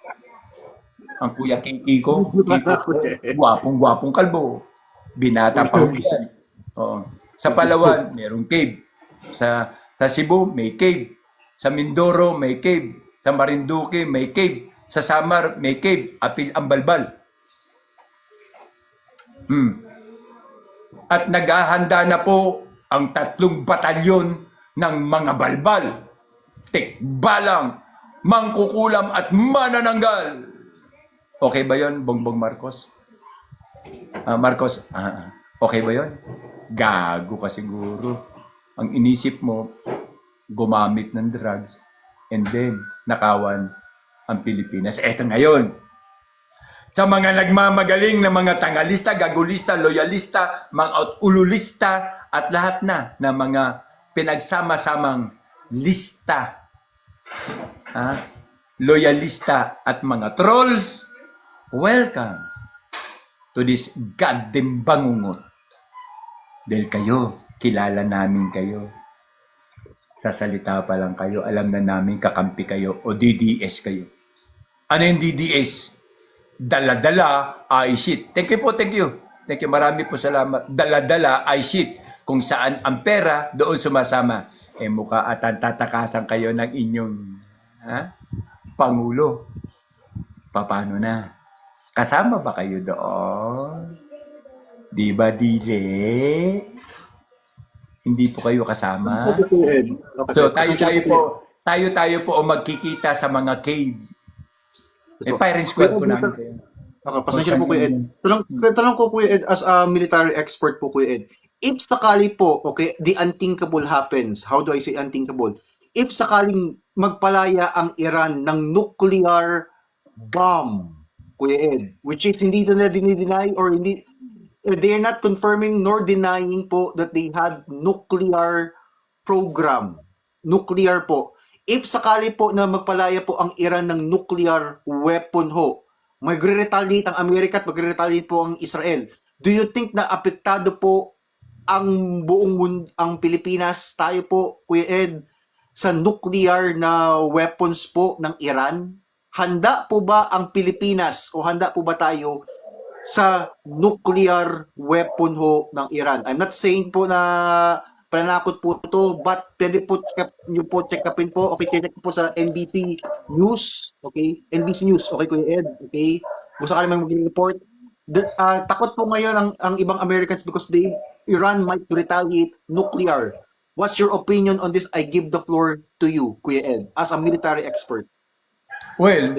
Speaker 1: Ang kuya Kiki ko, gwapong kalbo. Binata pa ko yan. Oo. Sa Palawan, merong cave. Sa Cebu, may cave. Sa Mindoro, may cave. Sa Marinduque, may cave. Sa Samar, may cave. Apil ang balbal. At naghahanda na po ang 3 batalyon ng mga balbal. Tikbalang, mangkukulam at manananggal. Okay ba yon, Bongbong Marcos? Marcos, okay ba yon? Gago ka siguro. Ang inisip mo, gumamit ng drugs and then nakawan ang Pilipinas. Eto ngayon. Sa mga nagmamagaling na mga tangalista, gagulista, loyalista, mga ululista at lahat na mga pinagsama-samang lista. Loyalista at mga trolls, welcome to this goddamn bangungot. Dahil kayo, kilala namin kayo. Sa salita pa lang kayo, alam na namin kakampi kayo o DDS kayo. Ano yung DDS? Dala-dala, I shit. Thank you po, thank you. Thank you, marami po salamat. Dala-dala, I shit. Kung saan ang pera, doon sumasama. Mukha at tatakasan kayo ng inyong Pangulo. Paano na? Kasama ba kayo doon? Di ba, DJ? Hindi po kayo kasama. So, tayo po o magkikita sa mga cave. Firing squad po namin kayo.
Speaker 2: Okay, pasensya na po Kuya Ed. Tanong ko Kuya Ed, as a military expert po Kuya Ed, if sakali po, okay, the unthinkable happens, how do I say unthinkable? If sakaling magpalaya ang Iran ng nuclear bomb, Kuya Ed, which is hindi nila dinideny or hindi, they are not confirming nor denying po that they had nuclear program. Nuclear po. If sakali po na magpalaya po ang Iran ng nuclear weapon ho, magre-retaliate ang Amerika at magre-retaliate po ang Israel. Do you think na apektado po ang buong mundo, ang Pilipinas, tayo po, Kuya Ed, sa nuclear na weapons po ng Iran? Handa po ba ang Pilipinas o handa po ba tayo sa nuclear weapon ho ng Iran? I'm not saying po na pananakot po ito, but pwede po check upin po. Okay, check po sa NBC News. Okay, NBC News. Okay, Kuya Ed. Okay, kung sakali man mag-report. Takot po ngayon ang ibang Americans because Iran might retaliate nuclear. What's your opinion on this? I give the floor to you, Kuya Ed, as a military expert.
Speaker 1: Well,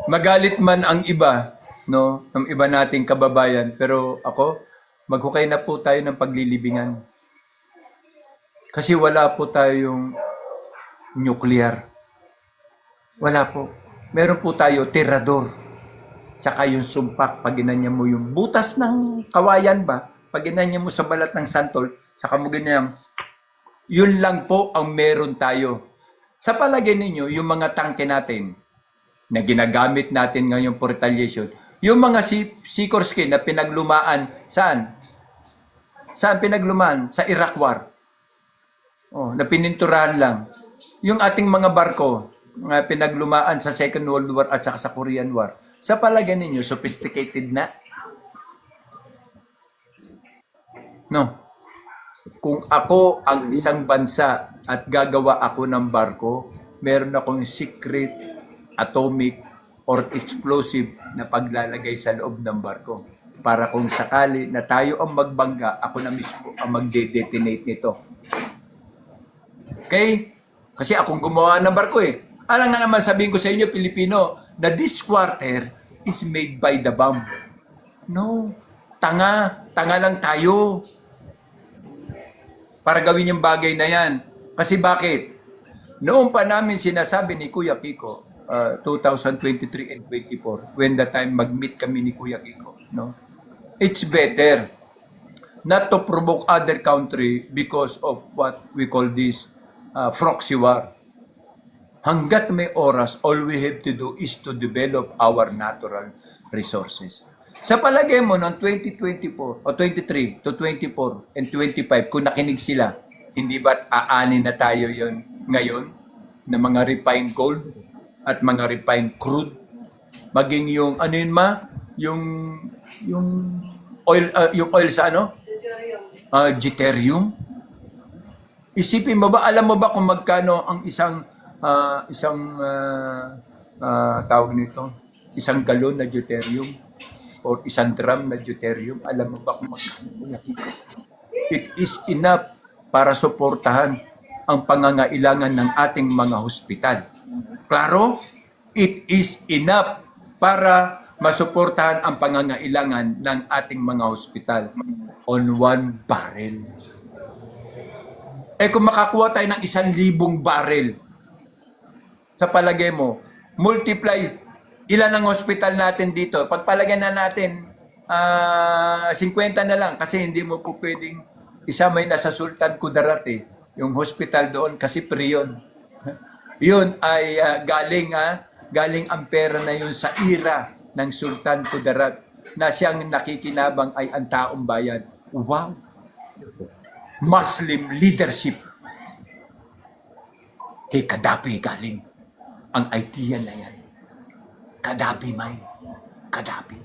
Speaker 1: magalit man ang iba, no, ng iba nating kababayan, pero ako, maghukay na po tayo ng paglilibingan. Kasi wala po tayong nuclear. Wala po. Meron po tayo tirador. Tsaka yung sumpak, pag ginanya mo yung butas ng kawayan ba, pag ginanya mo sa balat ng santol, saka mo ganyan, yun lang po ang meron tayo. Sa palagay ninyo, yung mga tangke natin, na ginagamit natin ngayon for retaliation, yung mga Sikorsky na pinaglumaan, saan? Saan pinaglumaan? Sa Iraq War. Na pininturahan lang. Yung ating mga barko na pinaglumaan sa Second World War at saka sa Korean War. Sa palagay ninyo, sophisticated na? No. Kung ako ang isang bansa at gagawa ako ng barko, meron akong secret, atomic, or explosive na paglalagay sa loob ng barko. Para kung sakali na tayo ang magbangga, ako na mismo ang magde-detonate nito. Okay? Kasi akong gumawa ng barko eh. Alam nga naman sabihin ko sa inyo, Pilipino, na this quarter is made by the bomb.
Speaker 3: No. Tanga. Tanga lang tayo para gawin yung bagay na yan. Kasi bakit? Noong pa namin sinasabi ni Kuya Kiko, 2023 and 24, when the time mag-meet kami ni Kuya Kiko, no? It's better not to provoke other country because of what we call this proxy war. Hanggat may oras, all we have to do is to develop our natural resources. Sa palagay mo, noong 2024, o 23 to 24 and 25, kung nakinig sila, hindi ba't aanin na tayo yon ngayon na mga refined gold at mga refined crude? Maging yung, ano yun ma? Yung oil sa ano? Deuterium. Isipin mo ba, alam mo ba kung magkano ang tawag nito, isang galon na deuterium or isang drum na deuterium? Alam mo ba kung magkano? It is enough para suportahan ang pangangailangan ng ating mga hospital. Klaro? It is enough para masuportahan ang pangangailangan ng ating mga hospital on 1 barrel. Eh kung makakuha tayo ng 1,000 barrel, sa palagay mo, multiply, ilan ang hospital natin dito? Pagpalagyan na natin, 50 na lang kasi hindi mo po pwedeng isama yung nasa Sultan Kudarat yung hospital doon kasi free yun. Yun ay galing ang pera na yun sa ira ng Sultan Kudarat na siyang nakikinabang ay ang taong bayan. Wow! Muslim leadership. Kay Gaddafi galing ang idea na yan. Gaddafi may. Gaddafi.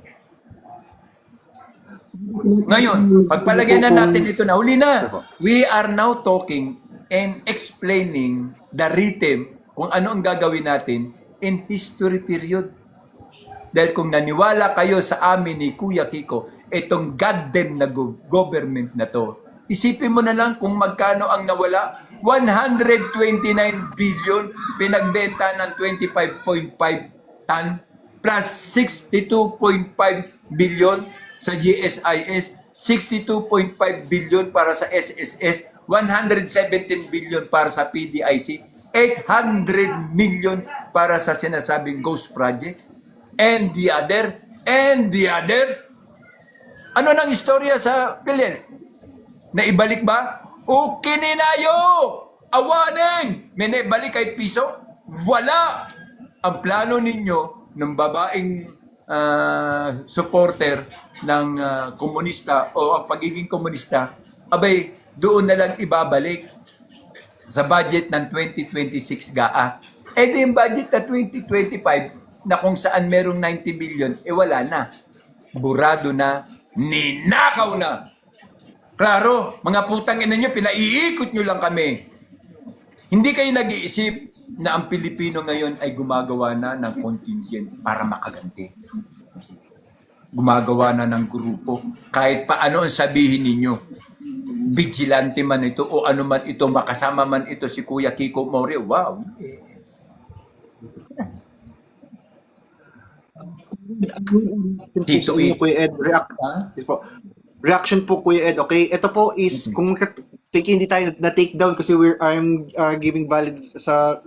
Speaker 3: Ngayon, pagpalagay na natin ito na, huli na. We are now talking and explaining the rhythm kung ano ang gagawin natin in history period. Dahil kung naniwala kayo sa amin ni Kuya Kiko, itong goddamn na government na to, isipin mo na lang kung magkano ang nawala. 129 billion pinagbenta ng 25.5 ton plus 62.5 billion sa GSIS, 62.5 billion para sa SSS, 117 billion para sa PDIC, 800 million para sa sinasabing Ghost Project, and the other, ano nang istorya sa Pilil? Naibalik ba? O kininayo! Awanin! May naibalik kahit piso? Wala! Ang plano ninyo ng babaeng supporter ng komunista o ang pagiging komunista, abay, doon na lang ibabalik sa budget ng 2026 GAA. Eh di yung budget na 2025 na kung saan merong 90 billion, wala na. Burado na, ninakaw na. Klaro, mga putang ina nyo, pinaiikot nyo lang kami. Hindi kayo nag-iisip na ang Pilipino ngayon ay gumagawa na ng contingent para makaganti. Gumagawa na ng grupo. Kahit paano ang sabihin ninyo, vigilante man ito o ano man ito, makasama man ito si Kuya Kiko Mori. Wow!
Speaker 2: Tito Kuya Ed, reaction po Kuya Ed, okay? Ito po is, kung hindi tayo na-take down kasi I'm giving valid sa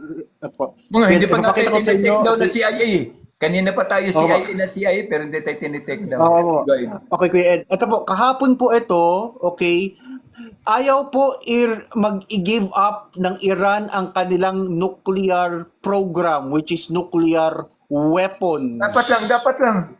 Speaker 2: po.
Speaker 3: Hindi pa nga tayo tinitake down na CIA. Kanina pa tayo CIA na CIA pero hindi tayo tinitake down.
Speaker 2: Okay Kuya Ed, ito po, kahapon po ito, okay, ayaw po mag-give up ng Iran ang kanilang nuclear program, which is nuclear weapons.
Speaker 3: Dapat lang.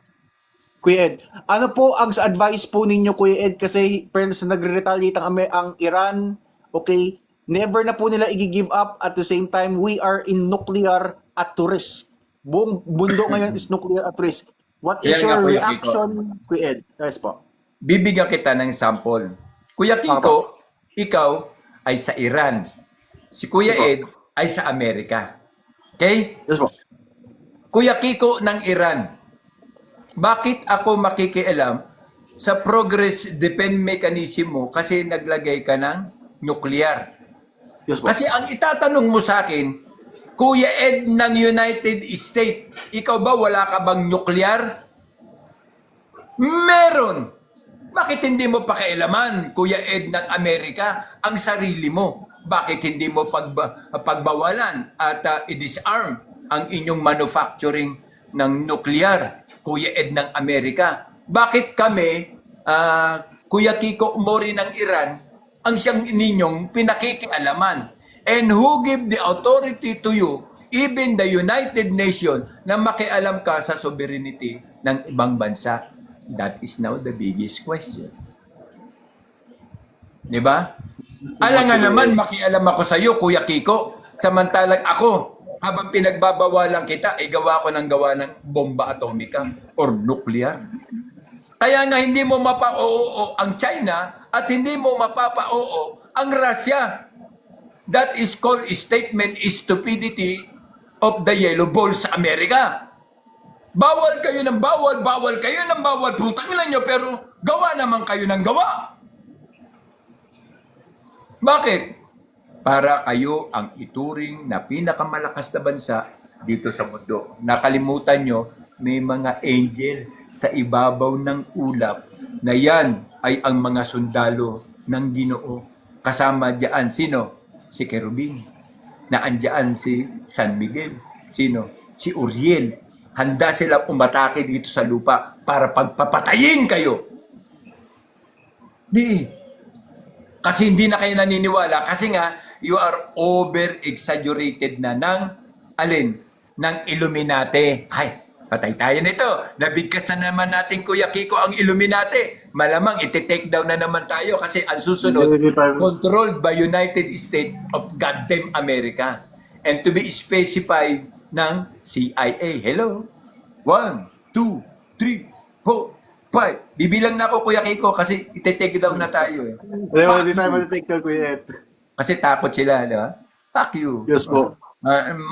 Speaker 2: Kuya Ed, ano po ang advice po ninyo, Kuya Ed? Kasi sa nagre-retaliate ang Iran, okay, never na po nila i-give up. At the same time, we are in nuclear at risk. Buong mundo ngayon is nuclear at risk. What is your reaction, Kuya Ed? Yes po.
Speaker 3: Bibigyan kita ng sample. Kuya Kiko, ikaw ay sa Iran. Si Kuya Ed ay sa Amerika. Okay?
Speaker 2: Yes po.
Speaker 3: Kuya Kiko ng Iran. Bakit ako makikialam sa progress defense mechanism mo kasi naglagay ka ng nuclear?
Speaker 2: Yes,
Speaker 3: kasi ang itatanong mo sa akin, Kuya Ed ng United States, ikaw ba wala ka bang nuclear? Meron. Bakit hindi mo pakialaman, Kuya Ed ng Amerika, ang sarili mo? Bakit hindi mo pagbawalan at i-disarm ang inyong manufacturing ng nuclear, Kuya Ed ng Amerika? Bakit kami, Kuya Kiko Mori ng Iran, ang siyang ninyong pinakikialaman? And who give the authority to you, even the United Nations, na makialam ka sa sovereignty ng ibang bansa? That is now the biggest question. Di ba? Alangan naman, makialam ako sa iyo, Kuya Kiko. Samantalang ako, habang pinagbabawalan kita, ay gawa ko ng gawa ng bomba atomika or nuclear. Kaya nga hindi mo mapa-oo ang China at hindi mo mapapa-oo ang Russia. That is called statement stupidity of the yellow balls sa Amerika. Bawal kayo ng bawal, bawal kayo ng bawal, putang ina nyo, pero gawa naman kayo ng gawa. Bakit? Para kayo ang ituring na pinakamalakas na bansa dito sa mundo. Nakalimutan nyo, may mga angel sa ibabaw ng ulap na yan ay ang mga sundalo ng Ginoo. Kasama diyan, sino? Si Kerubin. Naandyan si San Miguel. Sino? Si Uriel. Handa silang umatake dito sa lupa para pagpapatayin kayo. Di. Kasi hindi na kayo naniniwala. Kasi nga, you are over-exaggerated na ng, alin? Ng Illuminati. Ay, patay tayo nito. Nabigkas na naman natin, Kuya Kiko, ang Illuminati. Malamang, iti-take down na naman tayo kasi ang susunod, controlled by United States of goddamn America. And to be specified, ng CIA. Hello? 1, 2, 3, 4, 5. Bibilang na ako, Kuya Kiko, kasi iti-take down na tayo eh.
Speaker 2: Hindi tayo mag-take down, Kuya Ed.
Speaker 3: Kasi takot sila, di ba? Fuck you.
Speaker 2: Yes po.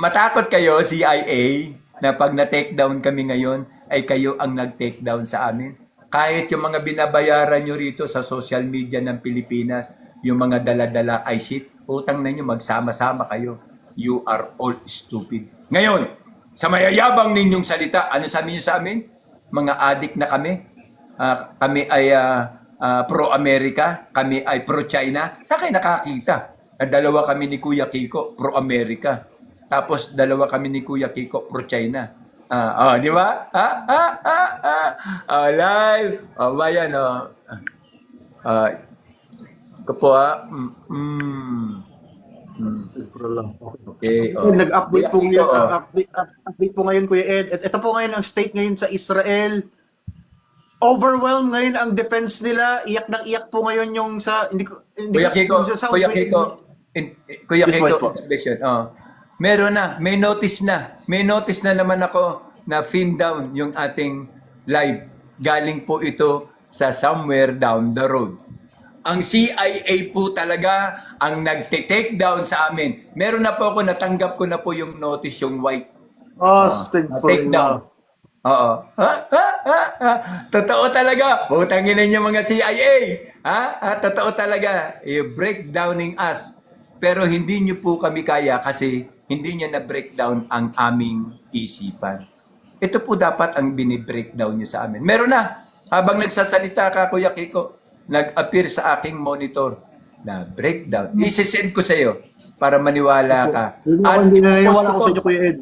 Speaker 3: Matakot kayo, CIA, na pag na-take down kami ngayon, ay kayo ang nag-take down sa amin. Kahit yung mga binabayaran nyo rito sa social media ng Pilipinas, yung mga dala-dala ay shit, utang na nyo, magsama-sama kayo. You are all stupid. Ngayon, sa mayayabang ninyong salita, ano sabi niyo sa amin? Mga adik na kami. Kami ay pro-America, kami ay pro-China. Sa akin nakakita. Dalawa kami ni Kuya Kiko, pro-America. Tapos dalawa kami ni Kuya Kiko, pro-China. Di ba? Live. Bayan, Kapo, Okay.
Speaker 2: Nag-update po ngayon, update po ngayon, Kuya Ed. Ito po ngayon ang state ngayon sa Israel. Overwhelmed ngayon ang defense nila. Iyak ng iyak po ngayon yung sa
Speaker 3: Kuya Kiko, Kuya Kiko, intervention. Meron na, may notice na. May notice na naman ako na pin down yung ating live. Galing po ito sa somewhere down the road. Ang CIA po talaga ang nagte-take down sa amin. Meron na po ako, natanggap ko na po yung notice, yung white. Take down. Oo. Totoo talaga. Putangin ninyo mga CIA. Totoo talaga. Breakdowning us. Pero hindi nyo po kami kaya kasi hindi nyo na-breakdown ang aming isipan. Ito po dapat ang binibreakdown nyo sa amin. Meron na. Habang nagsasalita ka, Kuya Kiko, nag-appear sa aking monitor na breakdown. I-send ko sa iyo para maniwala ka.
Speaker 2: Hindi na naniwala ko sa inyo, Kuya Ed.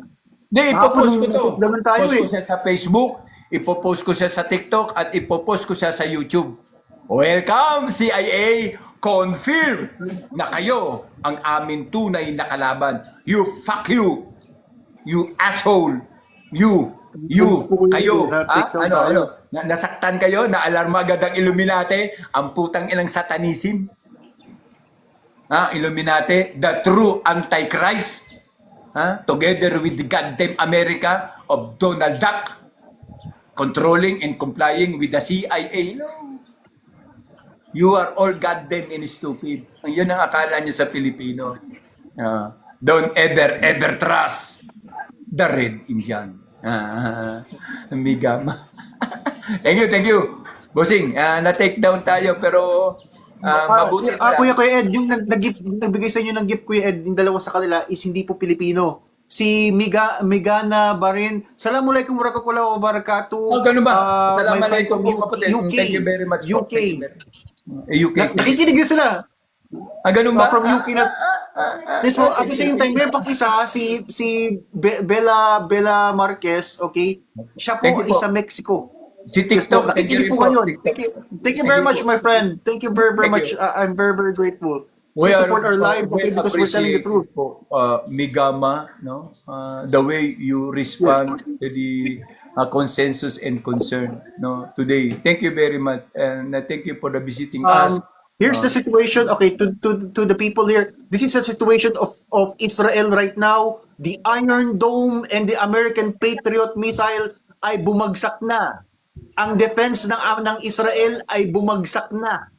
Speaker 3: Hindi, ipopost ko to.
Speaker 2: Ipopost
Speaker 3: ko siya sa Facebook, ipopost ko siya sa TikTok, at ipopost ko siya sa YouTube. Welcome, CIA! Confirm na kayo ang aming tunay na kalaban. You fuck you! You asshole! You, kayo, nasaktan kayo, na-alarma agad ang Illuminati, ang putang ilang satanism. Illuminati, the true Antichrist, together with the goddamn America of Donald Duck, controlling and complying with the CIA. No. You are all goddamn and stupid. Yun ang akala nyo sa Pilipino. Don't ever trust the Red Indian. Migam. Thank you. Bossing, na-take down tayo pero mabuti na.
Speaker 2: Kuya Ed, yung nagbigay sa inyo ng gift, Kuya Ed, yung dalawa sa kanila is hindi po Pilipino. si Migana Barin. Assalamualaikum warahmatullahi wabarakatuh.
Speaker 3: Ganun ba?
Speaker 2: My friend
Speaker 3: Assalamualaikum
Speaker 2: from
Speaker 3: po, kapatid.
Speaker 2: UK.
Speaker 3: Thank you very much po.
Speaker 2: UK.
Speaker 3: Thank you very much. UK.
Speaker 2: Nakikinig din sila.
Speaker 3: Ganun ba?
Speaker 2: From UK na. This po, at the same time, meron pang isa, si Bella Marquez, okay? Siya po,
Speaker 3: Thank you po.
Speaker 2: isa Mexico.
Speaker 3: Si
Speaker 2: Yes po,
Speaker 3: TikTok. Thank you
Speaker 2: nakikinig
Speaker 3: rin
Speaker 2: po
Speaker 3: po.
Speaker 2: kayo.
Speaker 3: TikTok.
Speaker 2: Thank you very
Speaker 3: Thank
Speaker 2: much,
Speaker 3: you po.
Speaker 2: my friend. Thank you very
Speaker 3: Thank
Speaker 2: much.
Speaker 3: you.
Speaker 2: I'm very grateful.
Speaker 3: We
Speaker 2: You
Speaker 3: are
Speaker 2: support our live, okay, because we're telling the truth.
Speaker 3: Po, Migama, no? The way you respond to the consensus and concern, no? Today. Thank you very much, and thank you for the visiting us.
Speaker 2: Here's the situation. Okay, to the people here, this is a situation of Israel right now. The Iron Dome and the American Patriot missile ay bumagsak na. Ang defense ng Israel ay bumagsak na.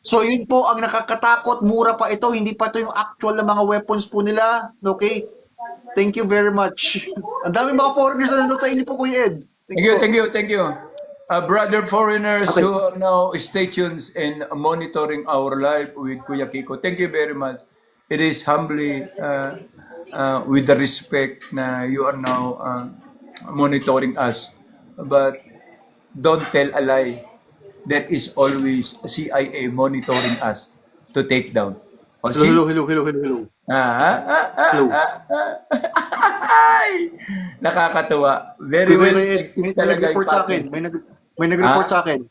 Speaker 2: So yun po ang nakakatakot, mura pa ito, hindi pa ito yung actual na mga weapons po nila. Okay? Thank you very much. Ang dami mga foreigners na nanonood sa inyo po, Kuya Ed.
Speaker 3: Thank you. Brother foreigners
Speaker 2: Okay.
Speaker 3: who are now stay tuned and monitoring our live with Kuya Kiko. Thank you very much. It is humbly with the respect na you are now monitoring us. But don't tell a lie. There is always CIA monitoring us to take down. O, see?
Speaker 2: Hello. Hello.
Speaker 3: Ay! Nakakatuwa. Very well.
Speaker 2: May nag-report sa akin. May nag-report sa akin.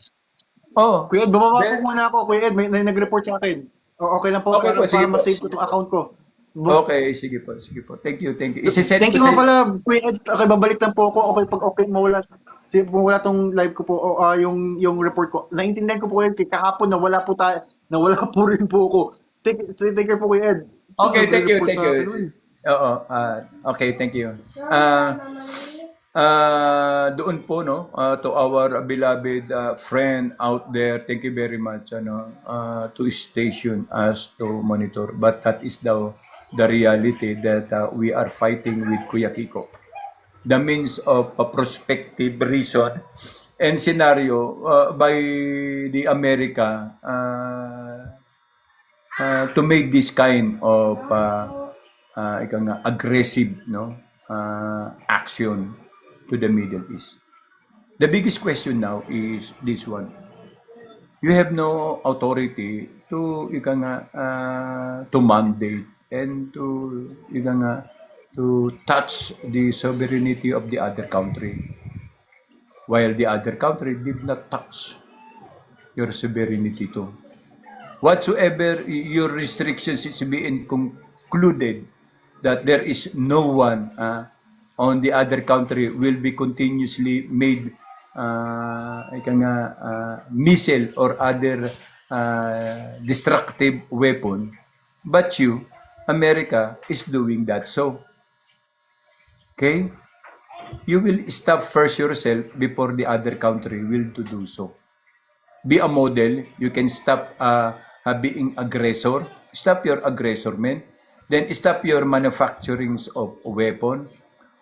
Speaker 3: Oh.
Speaker 2: Kuya Ed, bumaba
Speaker 3: Then-
Speaker 2: po muna ako. Kuya Ed, may nag-report sa akin. Okay lang po,
Speaker 3: Okay po, sige
Speaker 2: para
Speaker 3: po.
Speaker 2: ma-save ko itong account ko.
Speaker 3: Okay, sige po. Thank you. Isi-send
Speaker 2: Thank
Speaker 3: ko
Speaker 2: you
Speaker 3: sa
Speaker 2: nga pala, Kuya Ed. Okay, babalik lang po ako. Okay, pag okay, mawala tong live ko po, yung report ko. Naintindihan ko po, Kuya Ed, kahapon nawala po rin po ako. Take care po, Kuya Ed.
Speaker 3: Okay, thank you.
Speaker 2: Nag-report sa akin, uy.
Speaker 3: Oo, okay, thank you. Doon po, no, to our beloved friend out there, thank you very much, to station us to monitor. But that is the reality that we are fighting with Kuya Kiko. The means of a prospective reason and scenario by the America to make this kind of aggressive, no, action to the Middle East. The biggest question now is this one. You have no authority to to mandate and to touch the sovereignty of the other country, while the other country did not touch your sovereignty too. Whatsoever your restrictions is being concluded that there is no one on the other country will be continuously made missile or other destructive weapon, but you, America, is doing that. So, okay, you will stop first yourself before the other country will to do so. Be a model. You can stop being aggressor. Stop your aggressor, man. Then stop your manufacturings of weapon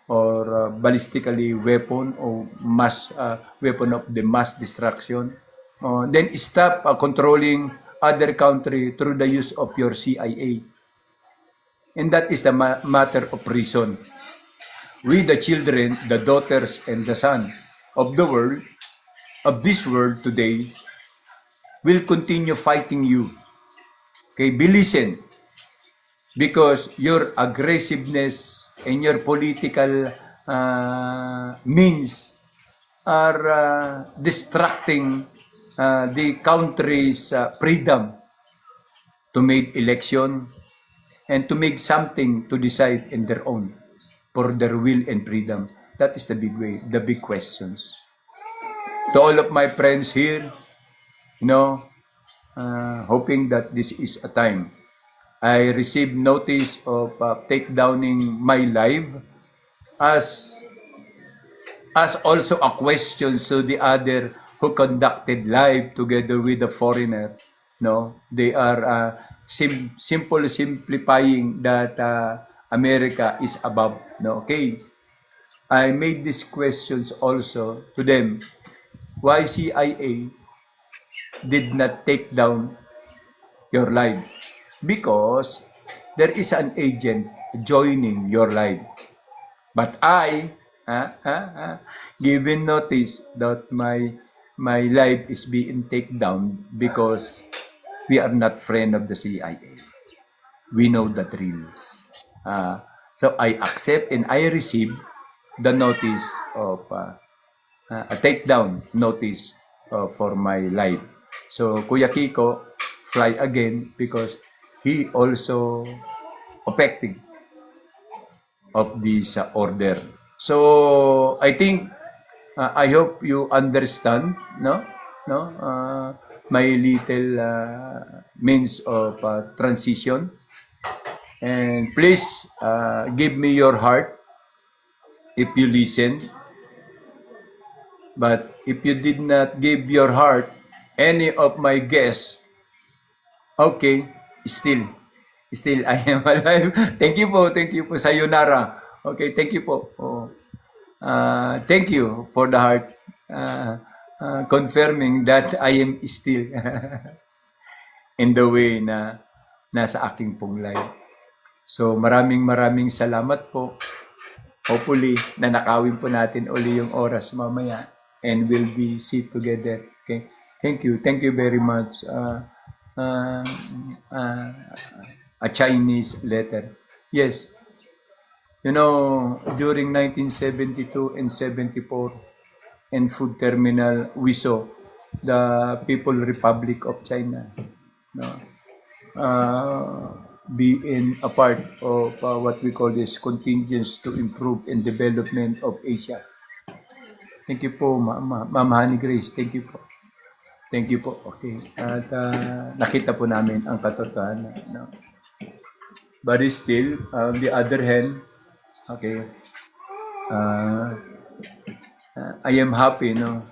Speaker 3: or ballistically weapon or mass weapon of the mass destruction. Then stop controlling other country through the use of your CIA. And that is the matter of reason. We, the children, the daughters, and the son of the world, of this world today, will continue fighting you. Okay, be listen. Because your aggressiveness and your political means are distracting the country's freedom to make election and to make something to decide in their own for their will and freedom. That is the big way, the big questions. To all of my friends here, hoping that this is a time. I received notice of takedowning my live as also a question to the other who conducted live together with the foreigner. No, they are simplifying that America is above. No, okay. I made these questions also to them. Why CIA did not take down your live? Because there is an agent joining your life. But I, given notice that my life is being taken down because we are not friend of the CIA. We know the drills. So I accept and I receive the notice of a takedown notice for my life. So Kuya Kiko fly again because he also affected of this order. So I think I hope you understand, no, my little means of transition, and please give me your heart if you listen. But if you did not give your heart, any of my guests, okay, still I am alive. Thank you po, sayonara. Okay, thank you po. Thank you for the heart confirming that I am still in the way na nasa aking pong life. So maraming salamat po. Hopefully, nanakawin po natin uli yung oras mamaya and we'll be sit together. Okay? Thank you very much. A Chinese letter. Yes. You know, during 1972 and 74 in Food Terminal, we saw the People Republic of China, no, being a part of what we call this contingents to improve and development of Asia. Thank you po, Ma'am Honey Grace. Thank you po. Thank you po. Okay. At nakita po namin ang katotohanan. No? But still, on the other hand, okay, I am happy, no,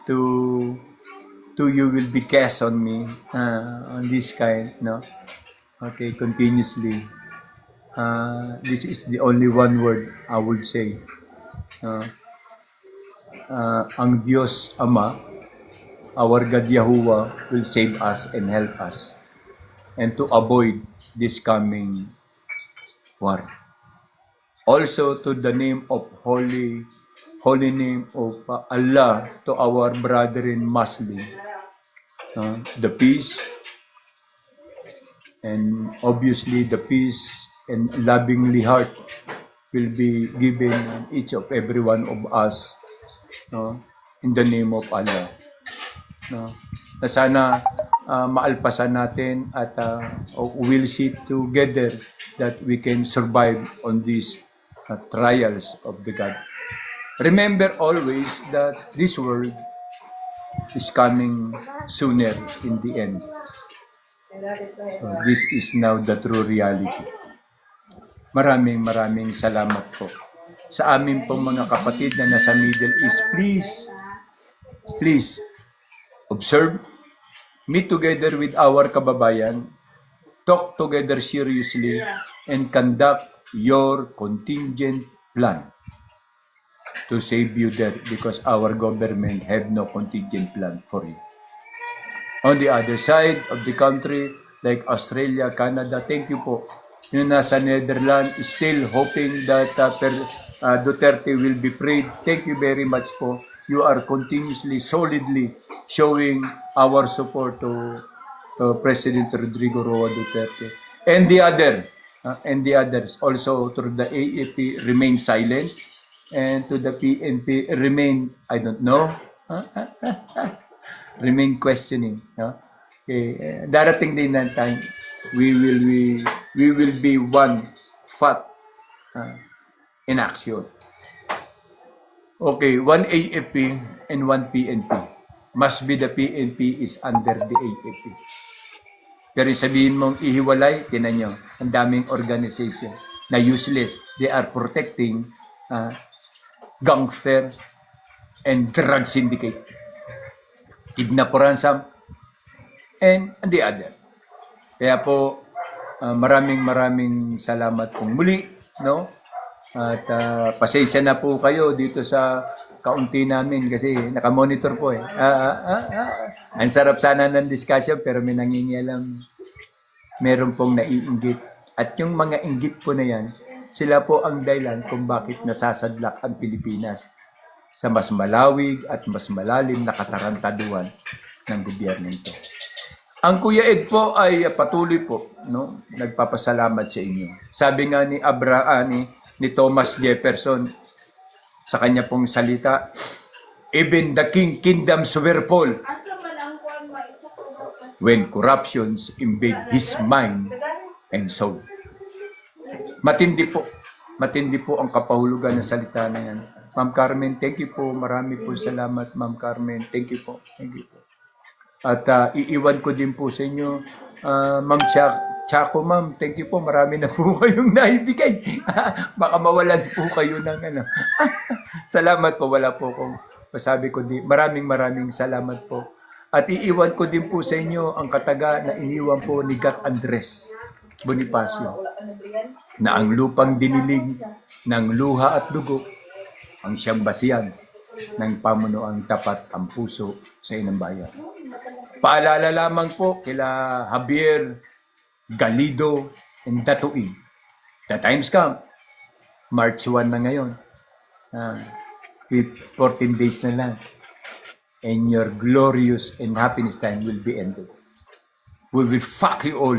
Speaker 3: to you will be cast on me on this kind, no, okay, continuously. This is the only one word I would say. Ang Diyos Ama, our God Yahuwah, will save us and help us, and to avoid this coming war. Also to the name of holy name of Allah, to our brethren Muslim, the peace, and obviously the peace and lovingly heart will be given each of every one of us, in the name of Allah. Na sana maalpasan natin at we'll see together that we can survive on these trials of the God. Remember always that this world is coming sooner in the end. This is now the true reality. Maraming salamat po. Sa amin pong mga kapatid na nasa Middle East, please, observe, meet together with our kababayan, talk together seriously, and conduct your contingent plan to save you there, because our government have no contingent plan for you. On the other side of the country, like Australia, Canada, thank you po. Yung nasa Netherlands, still hoping that Duterte will be freed. Thank you very much po. You are continuously, solidly showing our support to President Rodrigo Roa Duterte. And the others also through the AFP remain silent, and to the PNP remain, I don't know, remain questioning. Okay. Darating din ng time, we will be one fat in action. Okay, one AFP and one PNP. Must be the PNP is under the AFP. Pero sabihin mong ihiwalay, tinan nyo, ang daming organization na useless. They are protecting gangster and drug syndicate, kidnap ransom, and the other. Kaya po, maraming salamat pong muli, no? At pasensya na po kayo dito sa kaunti namin kasi nakamonitor po eh. Ang sarap sana ng discussion pero may nangingialam. Meron pong naiinggit. At yung mga inggit po na yan, sila po ang dahilan kung bakit nasasadlak ang Pilipinas sa mas malawig at mas malalim na katarantaduhan ng gobyerno ito. Ang Kuya Ed po ay patuloy po, no, nagpapasalamat sa inyo. Sabi nga ni ni Thomas Jefferson sa kanya pong salita, even the kingdoms were fall when corruptions invade his mind and soul. Matindi po ang kapahulugan ng salita na yan. Ma'am Carmen, thank you po. Marami po salamat, Ma'am Carmen. Thank you po. Thank you po. At iiwan ko din po sa inyo, Ma'am Chaco, Ma'am. Thank you po. Marami na po kayong naibigay. Baka mawalan po kayo ng ano. Salamat po. Wala po kung masabi ko din. Maraming salamat po. At iiwan ko din po sa inyo ang kataga na iniwan po ni Gat Andres Bonifacio, na ang lupang dinilig ng luha at dugo ang siyang basihan ng pamunuang tapat ang puso sa inang bayan. Paalala lamang po kila Javier Galido and Datuig. The times come. March 1 na ngayon. 14 days na lang. And your glorious and happiness time will be ended. We will fuck you all.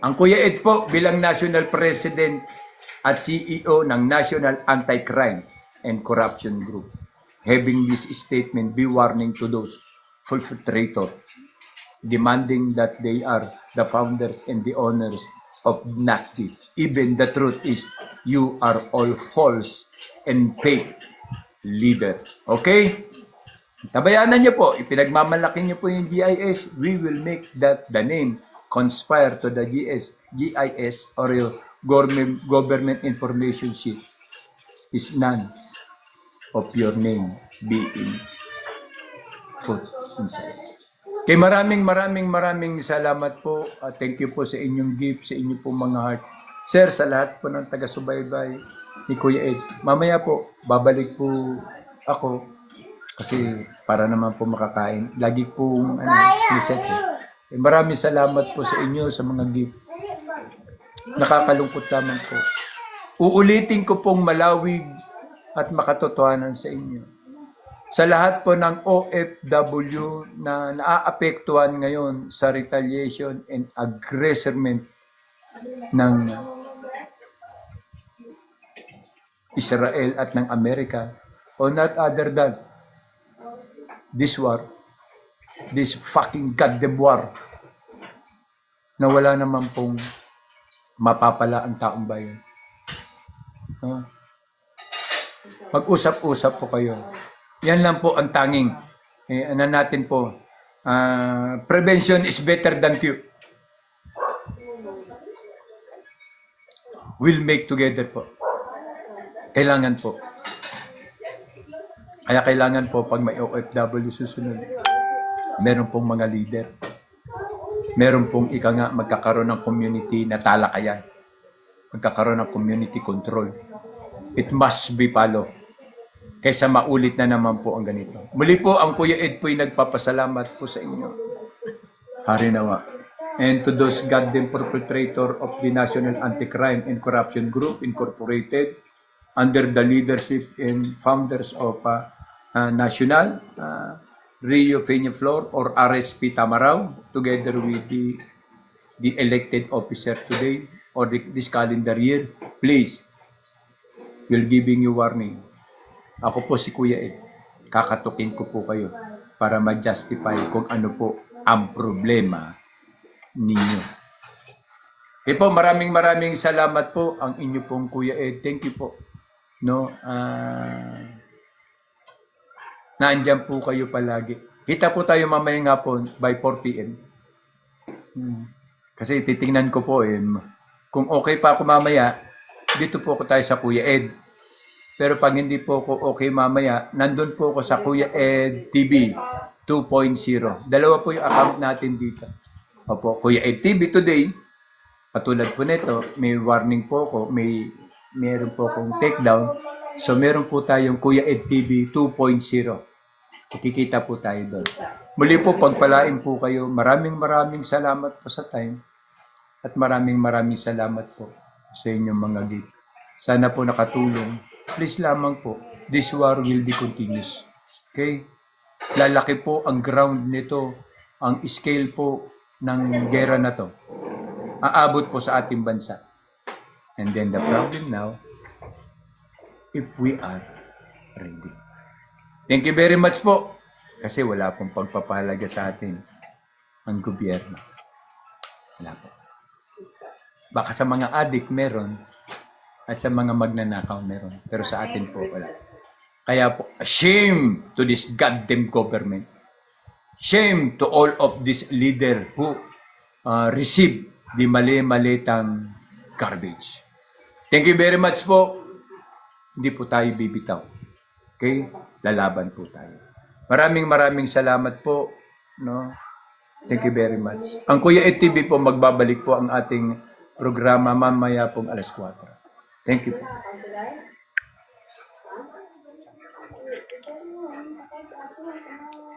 Speaker 3: Ang Kuya Ed po bilang National President at CEO ng National Anti-Crime and Corruption Group, having this statement be warning to those perpetrators, demanding that they are the founders and the owners of NACTI. Even the truth is, you are all false and fake leader. Okay? Tabayanan niyo po, ipinagmamalaki niyo po yung GIS, we will make that the name conspire to the GIS or your government information sheet is none of your name being put inside. Kay maraming salamat po. Thank you po sa inyong gift, sa inyong po mga heart. Sir, sa lahat po ng taga-subaybay ni Kuya Ed, mamaya po, babalik po ako kasi para naman po makakain. Lagi pong reset. Maraming salamat po sa inyo sa mga gift. Nakakalungkot lamang po. Uulitin ko pong malawig at makatotohanan sa inyo. Sa lahat po ng OFW na naaapektuhan ngayon sa retaliation and aggressorment ng Israel at ng Amerika, o not other than this war, this fucking goddamn war, na wala naman pong mapapala ang taong bayan. Mag-usap-usap po kayo. Yan lang po ang tanging. Ano natin po, prevention is better than cure. We'll make together po. Kailangan po. Kaya kailangan po pag may OFW susunod, meron pong mga leader. Meron pong magkakaroon ng community na talakayan. Magkakaroon ng community control. It must be followed. Kaysa maulit na naman po ang ganito. Muli po, ang Kuya Ed po'y nagpapasalamat po sa inyo. Hari nawa. And to those goddamn perpetrator of the National Anti-Crime and Corruption Group Incorporated, under the leadership and founders of National Rio Peñaflor or RSP Tamaraw, together with the elected officer today or this calendar year, please, we're giving you warning. Ako po si Kuya Ed. Kakatukin ko po kayo para ma-justify kung ano po ang problema ninyo. Okay po, maraming salamat po ang inyo pong Kuya Ed. Thank you po. No, naandyan po kayo palagi. Kita po tayo mamayang hapon by 4 p.m. Kasi titingnan ko po kung okay pa ako mamaya, dito po ako tayo sa Kuya Ed. Pero pag hindi po ako okay mamaya, nandun po ako sa Kuya Ed TV 2.0. Dalawa po yung account natin dito. Opo, Kuya Ed TV today, katulad po nito, may warning po ako, meron po akong takedown. So meron po tayong Kuya Ed TV 2.0. Kikita po tayo doon. Muli po, pagpalain po kayo. Maraming salamat po sa time. At maraming salamat po sa inyong mga gift. Sana po nakatulong. Please lamang po, this war will be continuous. Okay? Lalaki po ang ground nito, ang scale po ng gera na to. Aabot po sa ating bansa. And then the problem now, if we are ready. Thank you very much po. Kasi wala pong pagpapahalaga sa atin ang gobyerno. Wala po. Baka sa mga adik meron at sa mga magnanakaw meron. Pero sa atin po wala. Kaya po, shame to this goddamn government. Shame to all of these leaders who receive the mali-malitang garbage. Thank you very much po. Hindi po tayo bibitaw. Okay? Lalaban po tayo. Maraming salamat po. No? Thank you very much. Ang Kuya Ed TV po, magbabalik po ang ating programa mamaya pong alas 4. Thank you po.
Speaker 4: Thank you.